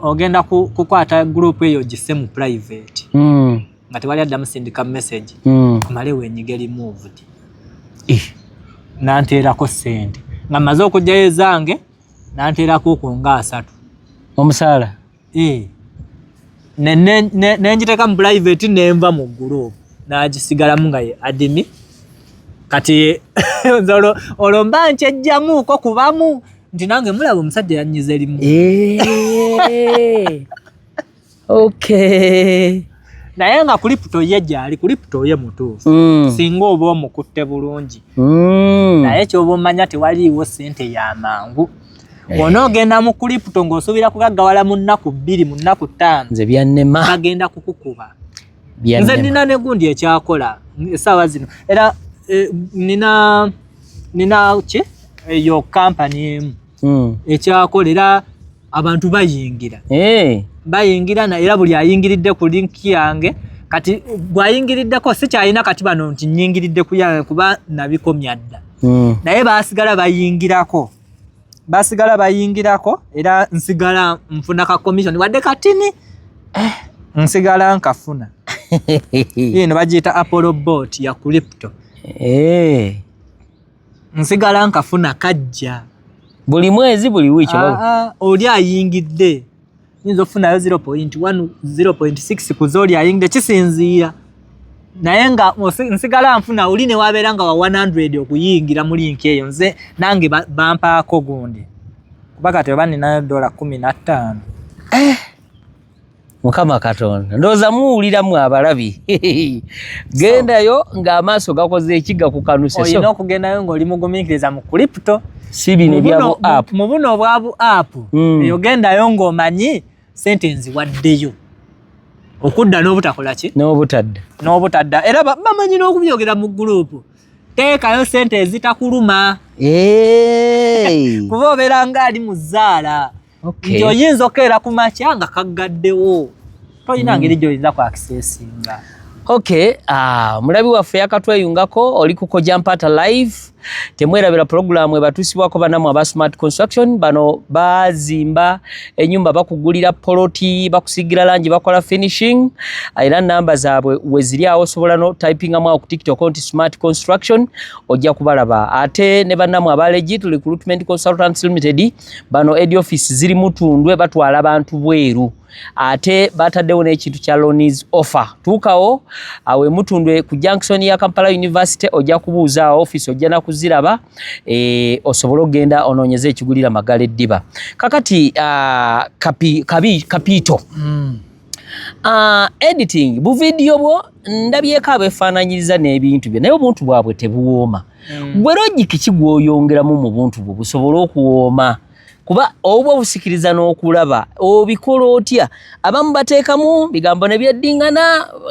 Speaker 2: ogenda kukwata group eyo gisse mu private nga tewali addamu sindika message kumale wenyiga removed nanteerako sente nga maze okugyayo ezange nanteerako okwo nga 3
Speaker 1: omusaala
Speaker 2: nenjiteeka mu private nenva mu group nagisigalamu nga ye adimi kati olwo mba nkyejjamuuko kubamu nti nange mulaba omusajja yanyiza erimu
Speaker 1: okay
Speaker 2: naye nga kuliputo ye gyali kuliputo ye mutuufu singa oba omukutte bulungi naye kyoba omanya tewaliiwo sente y'amangu onoogenda mu kuliputo ng'osuubira kugaggawala mu nnaku 2 mu nnaku 5
Speaker 1: nze byannema
Speaker 2: bagenda kukukuba nze nina ne gundi ekyakola essaawa zino era nina ki eyo kampani ekyakolera abantu bayingira bayingira na era buli ayingiridde ku link yange kati bwayingiriddeko si kyalina kati bano nti nyingiridde ku yange kuba nabikomya dda naye basigala bayingirako era nsigala nfuna ka commission wadde katini nsigala nkafuna ino bagiyita Apollo bot ya crypto nsigala nkafuna kajja
Speaker 1: buli mwezi buli wiki
Speaker 2: oli ayingidde nzo funayo 0.1 0.6 kuzoli ayingidde kisinziira naye nga nsigala nfuna oli ne wabeera nga wa 100 okuyingira mu link eyo nze nange bampaako gundi kuba kati oba nina $15
Speaker 1: Mukama Katonda ndoza muwuliramu abalabi gendayo ng'amaaso gakoze ekiga ku kanuse
Speaker 2: olina okugendayo ng'oli mugumiikiriza mu crypto
Speaker 1: si bino bya app
Speaker 2: mu buno obwa app eyo gendayo ng'omanyi sente nziwaddeyo okudda n'obutakola ki n'obutadda era bamanyi n'okubyogera mu gurupu teekayo sente ezitakuluma kuba obeera ng'ali mu zzaala nti oyinza okeera ku makya nga kaggaddewo tolina ngeri gy'oyinza ku accessinga mulabi waffe yakatweyungako oli ku Kojampata live temwerabira programu ebatuusibwako banamu aba Smart Construction bano bazimba enyumba bakugulira poloti bakusigira langi bakola finishing era namba zaabwe weziri awo osobola no typingamu awo ku TikTok nti Smart Construction ojja kubalaba ate ne banamu aba Legit Recruitment Consultants Limited bano head office ziri Mutundwe batwala abantu bweru ate bataddewo n'ekintu kya loans offer tuukawo awe Mutundwe ku junction ya Kampala University ojja kubuuza office ojja na kuziraba osobola ogenda onoonyeza ekigulira Magala Eddiba kakati kapito editing bu video bwo ndabyeko abefaananyiriza n'ebintu byo naye obuntu bwabwe tebuwooma gwe logic kigwoyongeramu mu buntu bwo busobola okuwooma kuba oba obusikiriza n'okulaba obikola otya abamu bateekamu bigambo ne byeddingana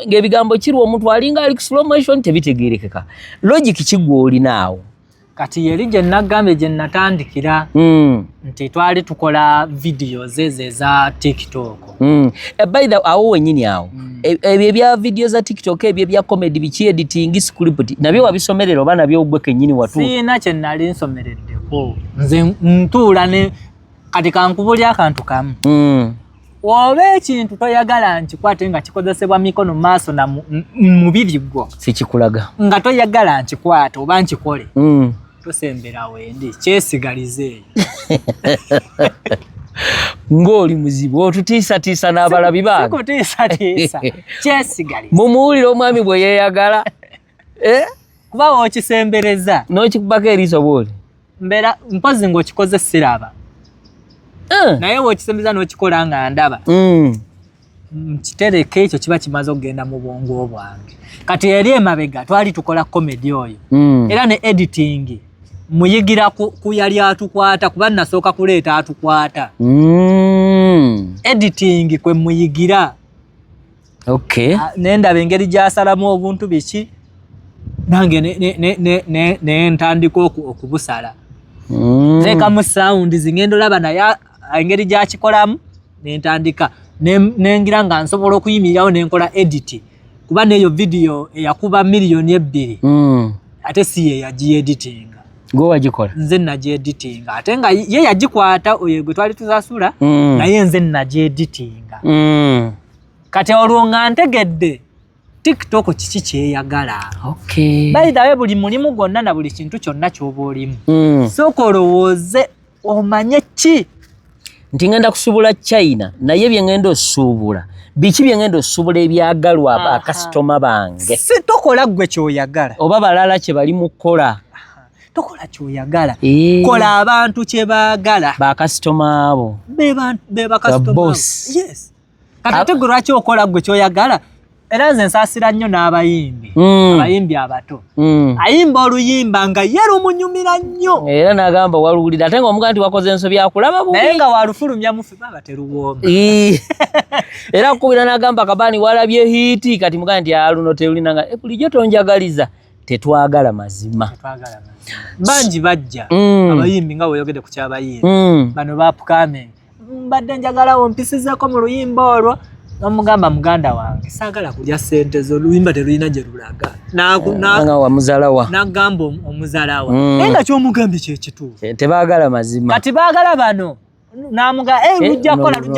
Speaker 2: ng'ebigambo kirwa omuntu alinga ali ku slow motion tebitegeerekeka logic kigw'olinaawo kati yeri gye nagambye gye natandikira nti twali tukola videos ezo eza TikTok
Speaker 1: by the awo wennyini awo ebyo ebya video za TikTok ebyo ebya comedy biki editing script nabyo wabisomerera oba nabyo gwe kennyini watu
Speaker 2: siina kye nali nsomereddeko nze ntuula ne kati kankubulya akantu kamu oba ekintu toyagala nkikwate nga kikozesebwa mikono maaso na mubiri gwo
Speaker 1: sikikulaga
Speaker 2: nga toyagala nkikwate oba nkikole tosembera wendi kyesigalize
Speaker 1: ng'oli muzibu otutiisatiisa n'abalabi baage
Speaker 2: sikutiisatiisa kyesigalize
Speaker 1: mumuwulire omwami bwe yeeyagala
Speaker 2: kuba wokisembereza
Speaker 1: n'okikubako eriiso bwoli
Speaker 2: mbeera mpozi ng'okikoze siraba naye wokisembereza n'okikola nga ndaba kitereke ekyo kiba kimaze okugenda mu bwongo bwange kati eri emabega twali tukola comedy oyo era ne editing muyigira ku yali atukwata kuba nasooka kuleeta atukwata editing kwe muyigira nendaba engeri gyasalamu obuntu biki nange ne ntandika okubusala teekamu sound zingendo laba naye engeri gyakikolamu nentandika nengira nga nsobola okuyimirirawo nenkola edit kuba neyo video eyakuba $2,000,000 ate si ye yagieditinga
Speaker 1: gwe wagikola
Speaker 2: nze nagieditinga ate nga ye yagikwata oyo gwe twali tuzasula naye nze nagieditinga kati olwo nga ntegedde TikTok kiki kyeyagala by the way buli mulimu gwonna na buli kintu kyonna ky'oba olimu sooka olowooze omanye ki
Speaker 1: nti ngenda kusuubula China naye bye ngenda osuubula biki bye ngenda osuubula ebyagalwa bakasitoma bange
Speaker 2: si tokola gwe kyoyagala
Speaker 1: oba balala kye bali mu kukola
Speaker 2: tokola kyoyagala kola abantu kye baagala
Speaker 1: bakasitoma abo
Speaker 2: be bakasitoma yes kati ate gwe lwaki okola gwe kyoyagala era nze nsaasira nnyo n'abayimbi abayimbi abato ayimba oluyimba nga ye lumunyumira nnyo
Speaker 1: era n'agamba waluwulira ate ng'omugaa nti wakoze ensobi akulaba bubi
Speaker 2: naye nga walufulumya mufe baba teruwooma
Speaker 1: era kukubira n'agamba Kabaani walabye hiiti kati mugaa nti luno terulinanga bulijjo tonjagaliza tetwagala mazima
Speaker 2: bangi bajja abayimbi nga bweyogedde ku kyabayimbi bano bapukame mbadde njagalawo mpisizeko mu luyimba olwo nomugamba muganda wange saagala kulya ssente z'oluyimba terulina gye lulaga n'agamba omuzalawa naye nga ky'omugambye kyekituufu
Speaker 1: tebaagala mazima
Speaker 2: kati baagala bano n'amuga lujja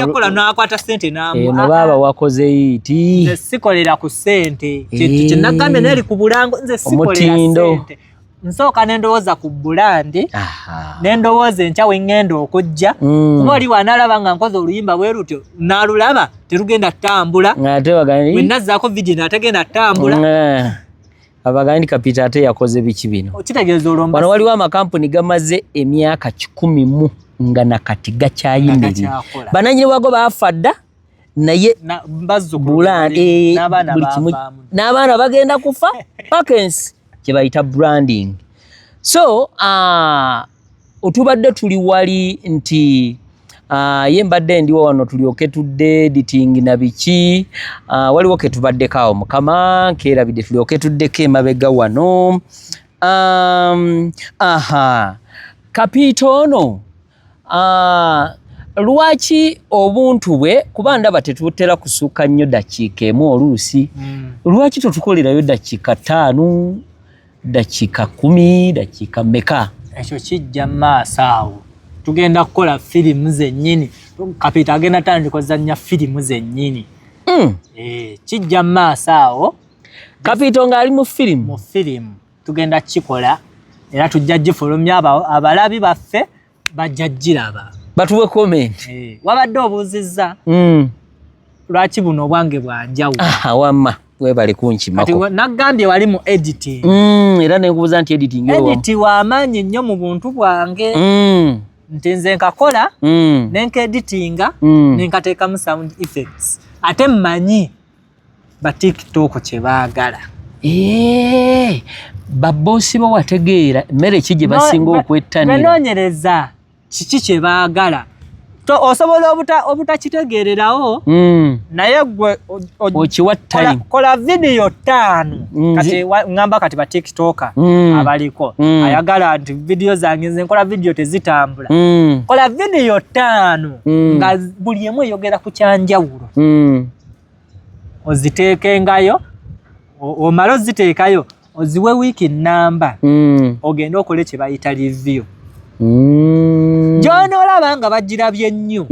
Speaker 2: kola n'akwata ssente
Speaker 1: n'amu baaba wakoze yiiti
Speaker 2: nze sikolera ku ssente kye nagambye naye eri ku bulango nze sikolera ssente nsooka n'endowooza ku bulandi n'endowooza enkya we ŋŋenda okujja kuba oli wanaalaba nga nkoze oluyimba bwe lutyo n'alulaba terugenda ttambula bwe nazzaako vidiyo n'ategenda ttambula
Speaker 1: abagandi Kapita ate yakoze biki bino
Speaker 2: kitegeeza olwo
Speaker 1: wano waliwo amakampuni gamaze emyaka 10 nga nakati gakyayimirira bananyini bwago baafa dda naye n'abaana bagenda kufa vacancy kye bayita branding so otubadde tuli wali nti ye mbadde ndiwo wano tulyoke tudde editing na biki waliwo ke tubaddeko awo mukama keerabidde tulyoke tuddeko emabega wano Kapita ono lwaki obuntu bwe kuba ndaba tetutera kusukka nnyo dakiika emu oluusi lwaki totukolerayo dakiika 5 dakiika 10 dakiika mmeka
Speaker 2: ekyo kijja maaso awo tugenda kukola firimu zennyini Kapita agenda tandikuzannya firimu zennyini kijja maaso awo
Speaker 1: Kapita ng'ali mu firimu
Speaker 2: tugenda kikola era tujja gifulumya abalabi baffe bajja giraba
Speaker 1: batuwe comment
Speaker 2: wabadde obuuzizza lwaki buno obwange bwanjawulo
Speaker 1: wamma webale kunkimako
Speaker 2: nagambye wali mu editing
Speaker 1: era nenkubuuza nti editing
Speaker 2: wamaanyi nnyo mu buntu bwange nti nze nkakola nenkaeditinga nenkateekamu sound effects ate mmanyi ba TikTok kye baagala
Speaker 1: baboosi bo wategeera mmere ki gye basinga okwettanira
Speaker 2: benoonyereza kiki kye baagala osobola obutakitegeererawo naye gwe
Speaker 1: okiwa time
Speaker 2: kola vidiyo 5 kati ngamba kati ba TikToker abaliko ayagala nti vidiyo zange nze nkola vidiyo tezitambula kola vidiyo 5 nga buli emu eyogera ku kyanjawulo oziteekengayo omala oziteekayo oziwe wiiki nnamba ogenda okole kye bayita review gy'onoolaba nga bagirabye nnyo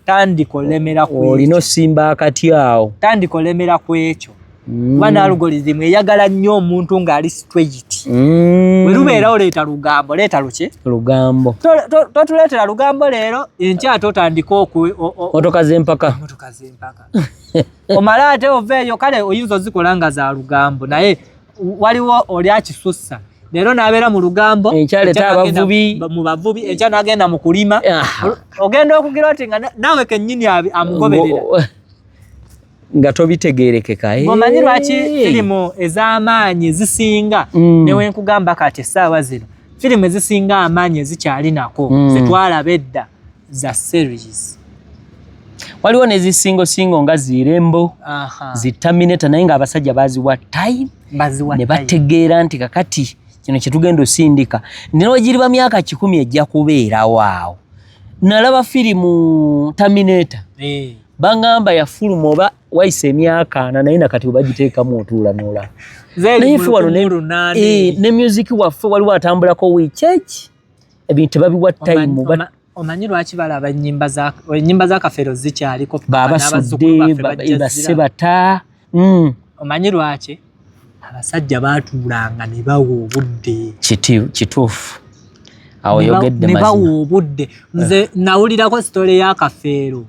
Speaker 2: tandika olemera ku
Speaker 1: olina osimba akati awo
Speaker 2: tandika olemera ku ekyo kuba n'alugolizimu eyagala nnyo omuntu ng'ali straight bwe lubeera oleeta lugambo leeta luki
Speaker 1: lugambo
Speaker 2: totuleetera lugambo leero enkyate otandika
Speaker 1: motoka z'empaka
Speaker 2: omala ate oveeyo kale oyinza ozikola nga za lugambo naye waliwo oli akisussa leero n'abeera mu lugambo
Speaker 1: enkyaleta abavubi
Speaker 2: mu bavubi enkya n'agenda mu kulima ogenda okugira oti nga naawe kennyini amugoberera
Speaker 1: nga tobitegeerekeka
Speaker 2: omanyi lwaki firimu ez'amaanyi zisinga newenkugamba kati essaawa zino firimu ezisinga amaanyi ezikyali nako zetwalaba edda za series
Speaker 1: waliwo nezisingosingo nga zirembo zitamineta naye ng'abasajja baziwa time ne bategeera nti kakati kino kyetugenda osindika newagiriba myaka 10 ejja kubeerawo awo nalaba firimu Terminator bangamba yafuluma oba wayise emyaka 4 naye nakati obagiteekamu otuula n'olaba naye ife wano ne music waffe waliwo atambulako wichech ebintu tebabiwa time
Speaker 2: omanyi lwaki balaba ennyimba za kafeero zikyaliko
Speaker 1: babasudde basse bata
Speaker 2: omanyi lwaki abasajja baatuulanga ne bawa obudde
Speaker 1: kituufu awo yogedde
Speaker 2: mazima ne bawa obudde nze nawulirako sitole ya kafeero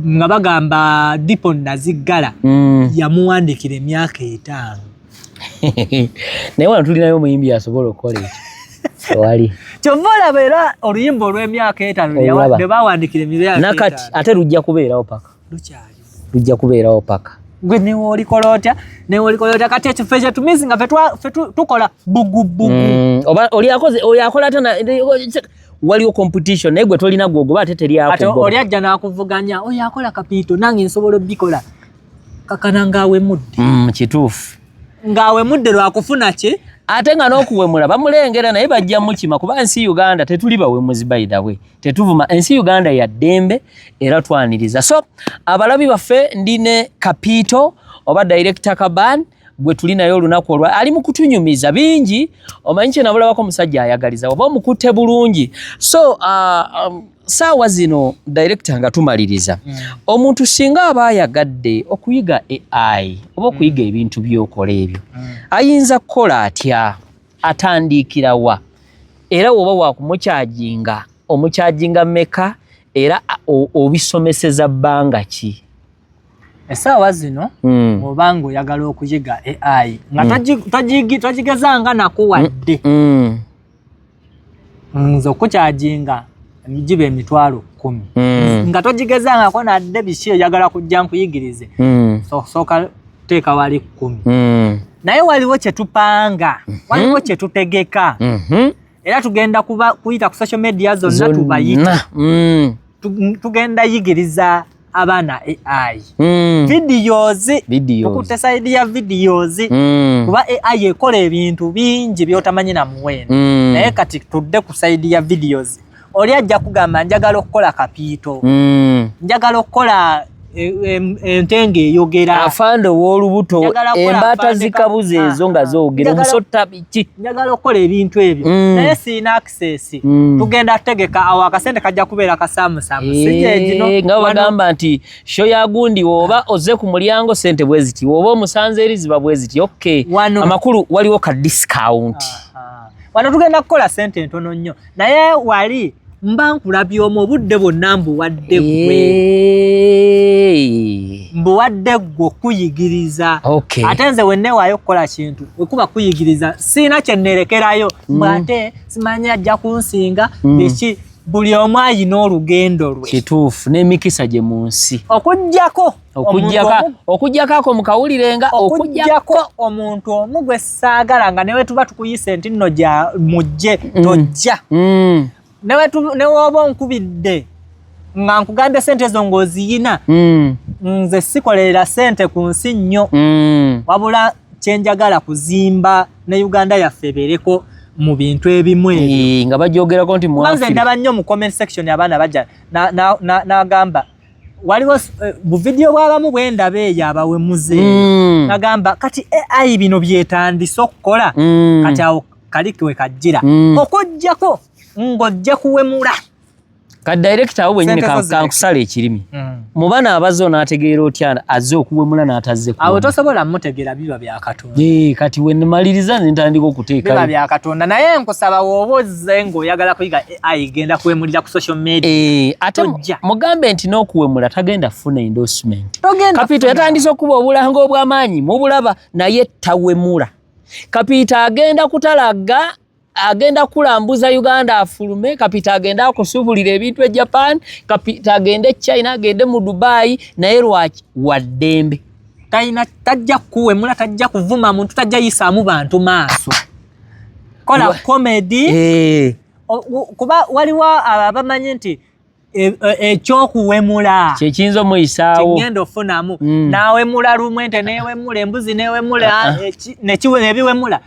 Speaker 2: nga bagamba Dipo Naziggala yamuwandikira emyaka 5
Speaker 1: naye wano tulinayo omuyimbi asobola okukola ekyo wali
Speaker 2: kyova olaba era oluyimba olw'emyaka 5 ne bawandikira emyaka 5
Speaker 1: nakati ate lujja kubeerawo paka
Speaker 2: lukyali
Speaker 1: lujja kubeerawo paka.
Speaker 2: Gwe ne olikolota kati ekyo ffe tumizi nga ffe tukola bugu.
Speaker 1: Oba oli akola tana waliwo competition naye gwe tolina gwogo ate teri ako.
Speaker 2: Ate oli ajja n'akuvuganya oyo akola kapiito nange nsobola obbikola. Kakana ngaawe mudde.
Speaker 1: Kituufu.
Speaker 2: Ngaawe mudde lwakufuna ki?
Speaker 1: Ate nga n'okuwemula bamulengera naye bajja mukima kuba ensi Uganda tetuli bawemuzi by the way. Tetuvuma ensi Uganda ya ddembe era twaniriza. So abalabi baffe ndine Kapito oba director Kaban gwe tuli nayo olunaku olwa ali mu kutunyumiza bingi omanyi kye nabulabako musajja ayagaliza oba omukutte bulungi. So saawa zino director nga tumaliriza omuntu singa aba ayagadde okuyiga AI oba okuyiga ebintu by'okola ebyo ayinza kukola atya atandikira wa era woba wakumukyajinga omukyajinga meka era obisomeseza bbanga ki?
Speaker 2: Esaawa zino obanga oyagala okuyiga AI nga togigezanga nakuwadde nze okukyajinga emijiba emitwalo 10 nga togigezangako nadde biki oyagala kujja nkuyigirize sooka teeka wali 10 naye waliwo kyetupanga waliwo kyetutegeka era tugenda kuyita ku social media zonna tubayita tugenda yigiriza abaana AI videos tukutte side ya videos kuba AI ekola ebintu bingi byotamanyi na muwendo naye kati tudde ku side ya videos oli ajja kugamba njagala okukola kapiito njagala okukola entenge eyogera
Speaker 1: afande w'olubuto embata zikabuze ezo nga zoogera omusota biki
Speaker 2: njagala okukola ebintu ebyo naye sina access tugenda tegeka awo akasente kajja kubeera kasaamusaamu
Speaker 1: nga bagamba nti sho yagundi oba oze ku mulyango sente bwe ziti oba omusanze eriziba bwe ziti okay amakulu waliwo ka discount
Speaker 2: wano tugenda kukola sente ntono nnyo naye wali mba nkulabye omu obudde bwonna mbuwadde gwe okuyigiriza ate nze wenneewaayo okukola kintu wekuba kuyigiriza siina kyennerekerayo mbwate simanyi ajja kunsinga biki buli omu ayina olugendo lwe
Speaker 1: kituufu n'emikisa gye mu nsi okuggyako ako mukawulirenga
Speaker 2: okuggyako omuntu omu gwe saagala nga newe tuba tukuyise nti nno mujje tojja newoba onkubidde nga nkugambye sente ezo ng'oziyina nze sikolerera sente ku nsi nnyo wabula kyenjagala kuzimba ne Uganda yaffe ebeereko mu bintu ebimu ebyo
Speaker 1: nga bajyogerako nti
Speaker 2: nze ndaba nnyo mu comment section abaana bajja n'agamba waliwo buvidiyo bw'abamu bwendaba eyo abawemuze n'agamba kati AI bino byetandise okukola kati awo kalikiwe kajjira okujjako ng'ojja kuwemula
Speaker 1: ka director awo wenyine kankusala ekirimi mu bana abazo n'ategeera otya azze okuwemula n'atazze kuwemula
Speaker 2: awo tosobola mutegeera biba bya Katonda
Speaker 1: kati we nmaliriza ntandika okuteeka
Speaker 2: biba bya Katonda naye nkusaba woba ozze ng'oyagala kuyiga AI genda kuwemulira ku social media
Speaker 1: ate mugambe nti n'okuwemula tagenda funa endorsement Kapito yatandise okuba obulanga obw'amaanyi mubulaba naye tawemula Kapito agenda kutalaga agenda kulambuza Uganda afulume Kapito agenda kusubulira ebintu e Japan Kapito agenda China agende mu Dubai naye lwaki waddembe tajja kuwemula tajja kuvuma muntu tajja yisaamu bantu maaso kola comedy kuba waliwo abamanyi nti ekyokuwemula kyekiyinza omuyisaawo
Speaker 2: kigenda ofunamu nawemula lumwente newemula embuzi newemula nebiwemula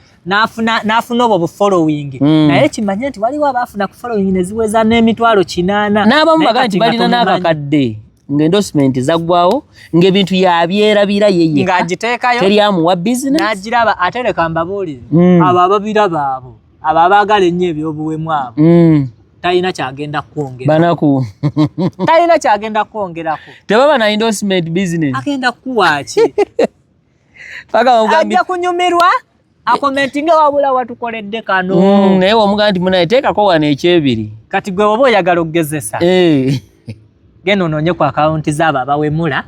Speaker 2: nafuna obwo bufollowing naye kimanye nti waliwo abaafuna ku following neziweza n'emitwalo 800
Speaker 1: n'abamu baga nti balina n'akakadde ng'endorsement zaggwawo ng'ebintu yabyerabira yeye
Speaker 2: ng'agiteekayo
Speaker 1: teryamuwa business
Speaker 2: n'agiraba ate leka mbabuulire abo ababiraba abo abo abaagala ennyo ebyobuwemu abo talina kyagenda kwongera
Speaker 1: banaku
Speaker 2: talina kyagenda kwongerako
Speaker 1: tebaba na endorsement business
Speaker 2: agenda kuwaaki
Speaker 1: paka omugambi
Speaker 2: ajja kunyumirwa akomentinga wabula watukoledde kano
Speaker 1: naye omugambi nti munaiteekako wano ekyebiri
Speaker 2: kati gwe oba oyagala okugezesa genda onoonye ku akawunti z'abo abawemula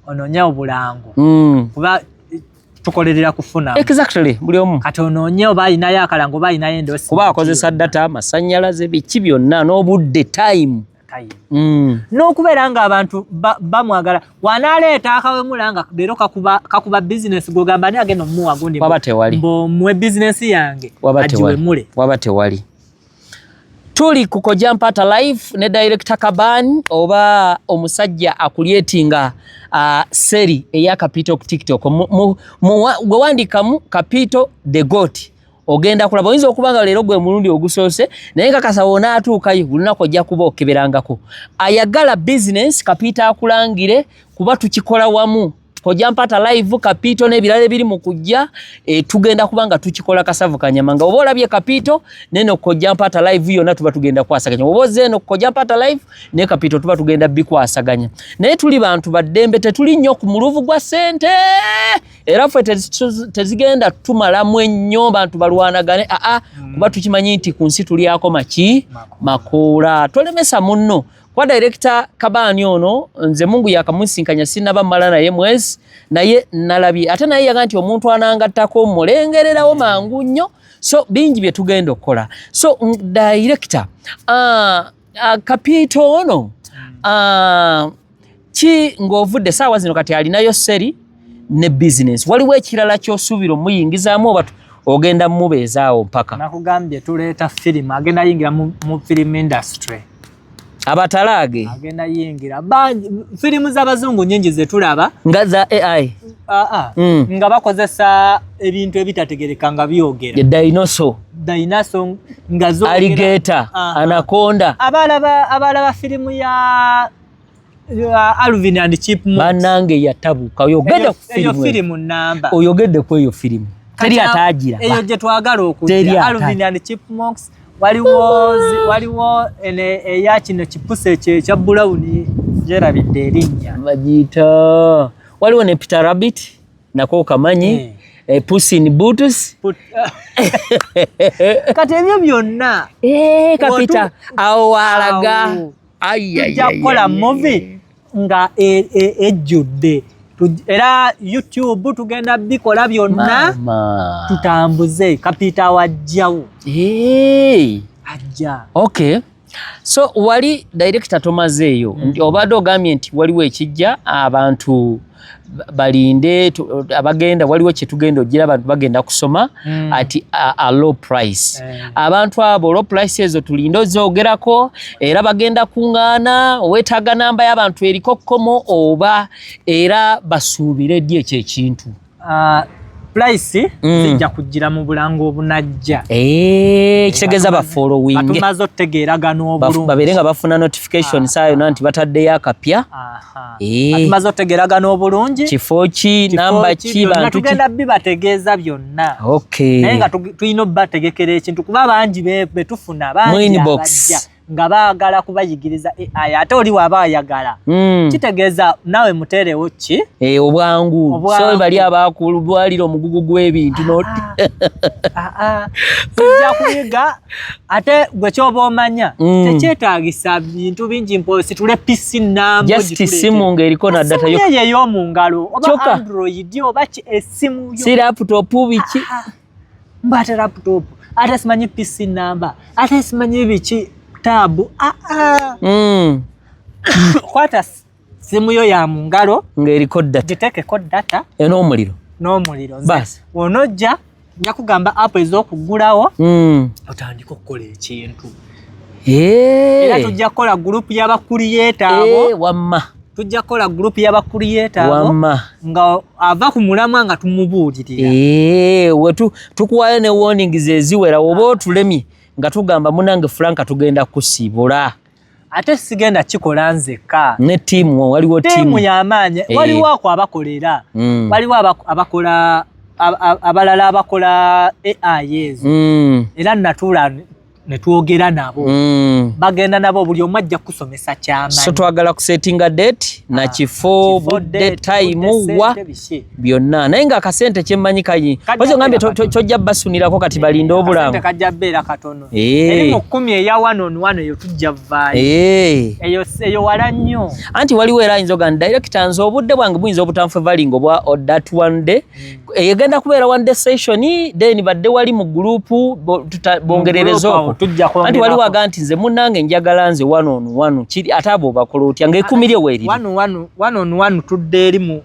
Speaker 2: onoonye obulango kuba tukolerera kufuna
Speaker 1: exactly buli omu
Speaker 2: kati onoonye oba alinayo akalango oba alinayo endosi
Speaker 1: kuba akozesa data amasannyalaze biki byonna n'obudde time
Speaker 2: time n'okubeera nga abantu bamwagala wanaleeta akawemula nga leero kakuba business gogamba ni agenda omuwa gundi mwe business yange agiwemule
Speaker 1: waba tewali. Tuli ku Kojampata Live ne director Kabani oba omusajja akulietinga seri eya Kapito ku TikTok gwe wandikamu Kapito the Goat ogenda kulaba oyinza okubanga leero gwe mulundi ogusoose naye kakasa wona atuukayo bulina kojja kuba okeberangako ayagala business Kapito akulangire kuba tukikola wamu Kojampata Live Kapito n'ebirala ebiri mu kujja tugenda kubanga tukikola kasavu kanyamanga oba olabye Kapito neno Kojampata Live yonna tuba tugenda kwasaganya oba zeno Kojampata Live ne Kapito tuba tugenda bikwasaganya naye tuli bantu baddembe tetuli nnyo ku muluvu gwa sente era ffe tezigenda tumalamu ennyo bantu balwanagane kuba tukimanyi nti ku nsi tuli ako makoola tolemesa munno kwa director Kabani ono nze Mungu yakamusinkanya sinaba mala naye mwezi naye nalabi ate naye yaganti omuntu anangattako mulengererawo mangu nnyo so bingi bye tugenda okukola so director Kapito ono ki ng'ovudde saawa zino kati alinayo seri ne business waliwo ekirala ky'osuubira omuyingizaamu oba ogenda mubeezaawo mpaka
Speaker 2: nakugambye tuleeta film agenda yingira mu film industry
Speaker 1: abatalage
Speaker 2: agenda yingira filimu z'abazungu nyingi zetulaba
Speaker 1: nga za AI
Speaker 2: nga bakozesa ebintu ebitategereka nga byogera
Speaker 1: dinosaur
Speaker 2: nga zo
Speaker 1: alligator anaconda
Speaker 2: abalaba filimu ya Alvin and Chipmunks
Speaker 1: banange yatabuka oyogedde
Speaker 2: ku filimu namba
Speaker 1: oyogedde ku eyo filimu teri atagira
Speaker 2: eyo gye twagala okujja Alvin and Chipmunks waliwo eya kino kipuse ekya Brown gyerabidde erinnya
Speaker 1: bagiyita waliwo ne Peter Rabbit nako kamanyi Puss in Boots
Speaker 2: kati ebyo byonna
Speaker 1: Kapita awo alaga
Speaker 2: tujja kukola movie nga ejjudde era YouTube tugenda bikola byonna tutambuze Kapita wajjawo ajja
Speaker 1: okay so wali director tomazeeyo obadde ogambye nti waliwo ekijja abantu balinde abagenda waliwo kye tugenda ogira abantu bagenda kusoma ati a low price abantu abo low price ezo tulinde ozogerako era bagenda kuŋŋaana wetaaga namba y'abantu eriko komo oba era basuubire ddi ekyo ekintu
Speaker 2: price zijja kugira mu bulango obunajja
Speaker 1: kitegeeza bafollowing
Speaker 2: batumaze otegeeragana obulungi
Speaker 1: babere nga bafuna notification saa yonna nti bataddeyo akapya
Speaker 2: batumaze otegeeragana obulungi
Speaker 1: kifo ki namba ki bantu
Speaker 2: tugenda bibategeeza byonna
Speaker 1: okay
Speaker 2: naye nga tulina obbategekera ekintu kuba bangi betufuna bangi abajja nga baagala kubayigiriza AI ate oli waba ayagala kitegeeza nawe muterewo ki
Speaker 1: obwangu so bali abakulwalira omugugu gw'ebintu
Speaker 2: tujja kuyiga ate gwe kyoba omanya tekyetaagisa bintu bingi mposi tule PC namba
Speaker 1: just simu ng'eriko na data
Speaker 2: yo ey'omu ngalo oba Android oba esimu yo
Speaker 1: si laptop biki
Speaker 2: mbate laptop ate simanyi PC namba ate simanyi biki tabu kwata simu yo ya mungalo
Speaker 1: ng'eriko data
Speaker 2: gitekeko data
Speaker 1: n'omuliro
Speaker 2: basi onojja nja kugamba app ez'okugulawo otandika okukola ekintu era tujja kukola gurupu y'abakuliyeta abo
Speaker 1: wamma
Speaker 2: tujja kukola gurupu y'abakuliyeta abo nga ava ku mulamwa nga tumubuulirira
Speaker 1: tukuwayo ne warnings eziwera oba otulemye nga tugamba munange Franka tugenda kusibula
Speaker 2: ate sigenda kikola nzeka
Speaker 1: ne tiimu waliwo
Speaker 2: tiimu y'amaanyi waliwo ako abakolera waliwo abakola abalala abakola AI ezo era natuula ne twogera nabo bagenda nabo buli omu ajja kusomesa ky'amanyi
Speaker 1: so twagala kusetinga date na kifo budde time wa byonna naye nga akasente kyemmanyi kanyi ozo ngambye tojja basunirako kati balinde obulamu
Speaker 2: kajja beera katono eri mu 10 eya 1-on-1 eyo tujja vaayo eyo wala nnyo
Speaker 1: anti waliwo era ayinza ogamba director nze obudde bwange buyinza obutanfe valinga obwa that one day egenda kubeera one day session then badde wali mu group bongerereza okwo anti waliwo aga nti nze munnange njagala nze one on one kiri ate abo bakola otya ng'ekkumirye weeriri
Speaker 2: one on one tudde eri mu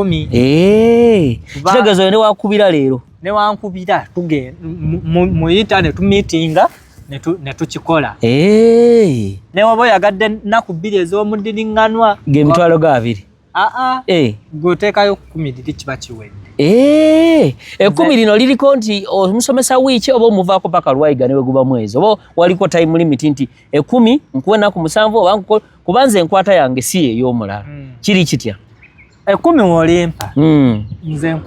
Speaker 2: 10
Speaker 1: kitegeeza oyo ne wakubira leero
Speaker 2: ne wankubira mu internet tumiitinga ne tukikola ne waba oyagadde nnaku 2 ez'omuddiringanwa
Speaker 1: g'emitwalo ga 2
Speaker 2: gwoteekayo 10 liri kiba kiwedde
Speaker 1: 10 lino liriko nti omusomesa wiiki oba omuvaako paka lwayiga newe guba mwezi oba waliko time limit nti 10 nkuwe ennaku 7 oba kubanze enkwata yange si ey'omulala kiri kitya
Speaker 2: 10 wolimpa nze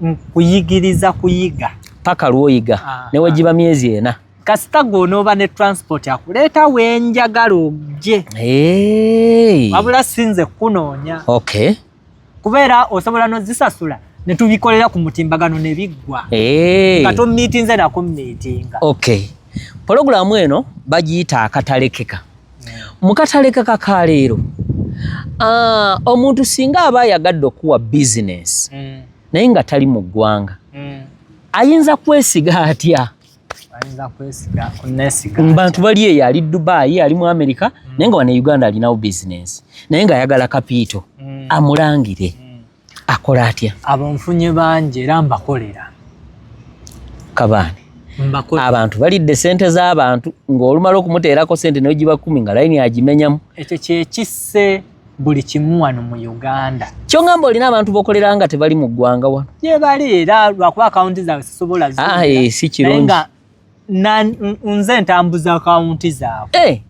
Speaker 2: nkuyigiriza kuyiga
Speaker 1: paka lwoyiga newe giba myezi 4
Speaker 2: kasita gw'onooba ne transport akuleeta wenjagala ogye wabula sinze kunoonya kubeera osobola nozisasula ne tubikolera ku mutimbagano ne biggwa nga tomiitinze nako miitinga
Speaker 1: pologulaamu eno bagiyita akatalekeka mu katalekeka ka leero omuntu singa aba ayagadde okuwa bizinesi naye nga tali mu ggwanga ayinza kwesiga atya bantu bali eyo ali Dubai ali mu America naye nga wane Uganda alinawo bizinesi naye nga ayagala kapiito amulangire akola atya
Speaker 2: abanfunye bangi era mbakolera
Speaker 1: kabaani abantu balidde sente z'abantu ng'olumala okumuteerako sente nayo giba 10 nga layini agimenyamu
Speaker 2: ekyo kyekisse buli kimu wano mu Uganda
Speaker 1: kyongamba olina abantu bokolera nga tebali mu ggwanga wano
Speaker 2: gye bali era lwakuba akawunti zaabwe sisobola
Speaker 1: si kirungi
Speaker 2: nze ntambuza akawunti zaabwe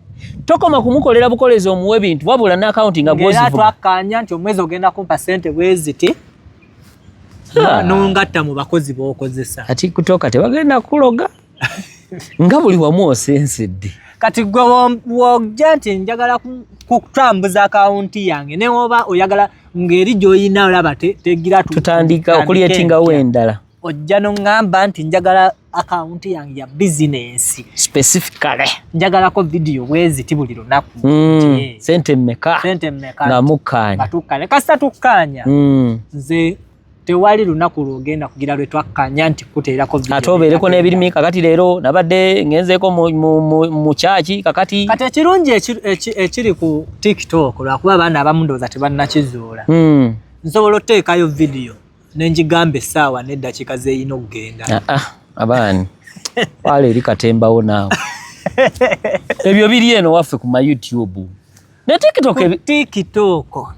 Speaker 1: tokoma kumukolera bukolezi omuwe ebintu wabula n'akawunti nga
Speaker 2: gwozivuga era twakkanya nti omwezi ogenda kumpa sente bweziti nongatta mu bakozi b'okozesa
Speaker 1: ati kutoka tebagenda kuloga nga buli wamu osensedde
Speaker 2: kati gwe wojja nti njagala kutambuza akawunti yange ne woba oyagala ng'eri gy'oyina olaba tegira
Speaker 1: tutandika okulyetingawo endala
Speaker 2: ojja n'oŋŋamba nti njagala akawunti yange ya bizinesi
Speaker 1: specifically
Speaker 2: njagalako video bweziti buli lunaku
Speaker 1: sente mmeka nga mukkaanya
Speaker 2: batukkaanya kasita tukkaanya nze tewali lunaku lwogenda kugira lwe twakkaanya nti kuteerako video
Speaker 1: ate obeereko n'ebirimi kakati leero nabadde ngenzeeko mu kyaki kakati
Speaker 2: kati ekirungi ekiri ku TikTok lwakuba abaana abamu ndowooza tebannakizuula nsobola oteekayo video nenjigamba essaawa n'eddakiika zeyina okugenda
Speaker 1: abaani wala eri katembawo naawe ebyo biri eno waffe ku ma YouTube ne
Speaker 2: TikTok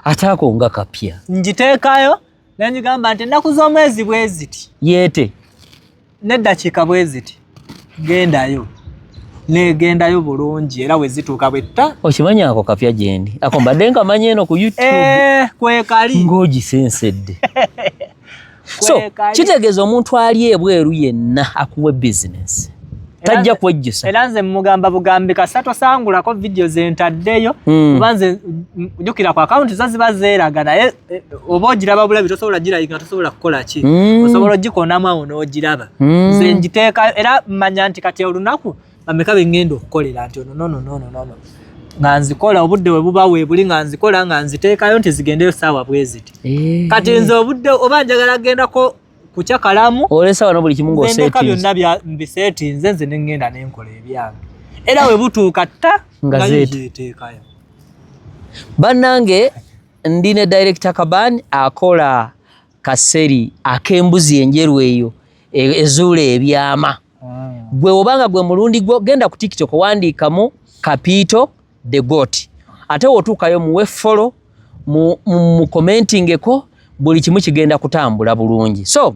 Speaker 1: ate ako nga kapya
Speaker 2: njiteekayo nenjigamba nti ennaku z'omwezi bweziti
Speaker 1: yeete
Speaker 2: n'eddakiika bweziti gendayo negendayo bulungi era wezituuka bwetta
Speaker 1: okimanyi ako kapya gyendi ako mbadde nkamanya eno ku YouTube
Speaker 2: kwekali
Speaker 1: ng'ogisensedde so kitegeeza omuntu ali ebweru yenna akuwa bizinesi tajja kwejjusa
Speaker 2: era nze mugamba bugambi kasita tosangulako video zentaddeyo oba nze jjukira ku akawunti zo ziba zeeraga naye oba ogiraba bulabi tosobola girayika tosobola kukola ki osobola ogikonamu awo n'ogiraba nze njiteekayo era mmanya nti kati olunaku ameka bengenda okukolera nti no nga nzikola obudde we buba weebuli nga nzikola nga nziteekayo nti zigendeyo saawa bweziti kati nze obudde oba njagala gendako kukyakalamu
Speaker 1: olesa wano buli kimu ng'osetinze
Speaker 2: byonna mbisetinze nze nengenda nenkola ebyange era we butuuka tta nga yeteekayo
Speaker 1: bannange ndi ne director Kabani akola kaseri ak'embuzi enjeru eyo ezuula ebyama gwe obanga gwe mulundi gwo genda ku TikTok wandiikamu Kapito the Goat ate wotuukayo muwe follow mu commentingeko buli kimu kigenda kutambula bulungi so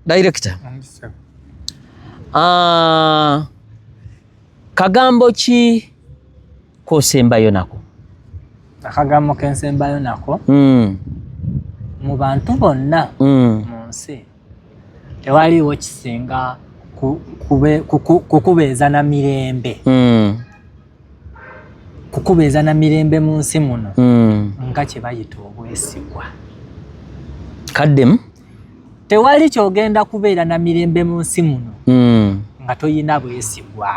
Speaker 1: director kagambo ki kosembayo nako
Speaker 2: akagambo kensembayo nako mu bantu bonna mu nsi tewaliwo kisinga kukubeeza na mirembe kukubeeza na mirembe mu nsi muno nga kye bayita obwesigwa
Speaker 1: kaddemu
Speaker 2: tewali kyogenda kubeera na mirembe mu nsi muno nga toyina bwesigwa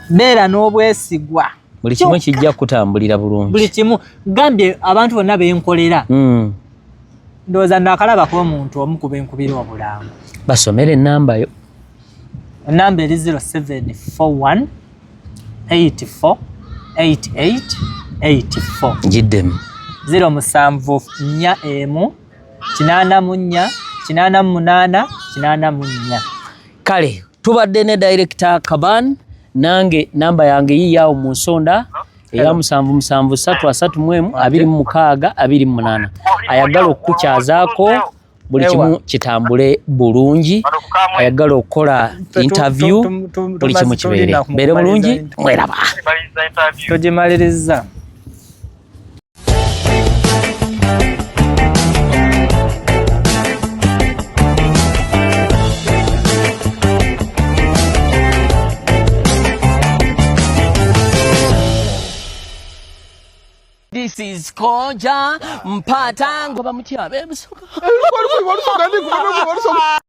Speaker 2: beera n'obwesigwa
Speaker 1: buli kimu kijja kutambulira bulungi
Speaker 2: buli kimu gambye abantu bonna benkolera ndowooza nakalabako omuntu omu ku benkubira obulamu
Speaker 1: basomere enamba yo.
Speaker 2: Enamba eri 0741 84 88 84
Speaker 1: Jiddemu
Speaker 2: 074 84 88 84.
Speaker 1: Kale tubadde ne director Kaban nange namba yange yiyawo mu nsonda eya 7733 ayagala okukyazaako buli kimu kitambule bulungi, ayagala okukola interview buli kimu kibeere mbere bulungi. Mweraba
Speaker 2: tugimaliriza.
Speaker 1: This is Koja Mpata ngoba mutya bebusoka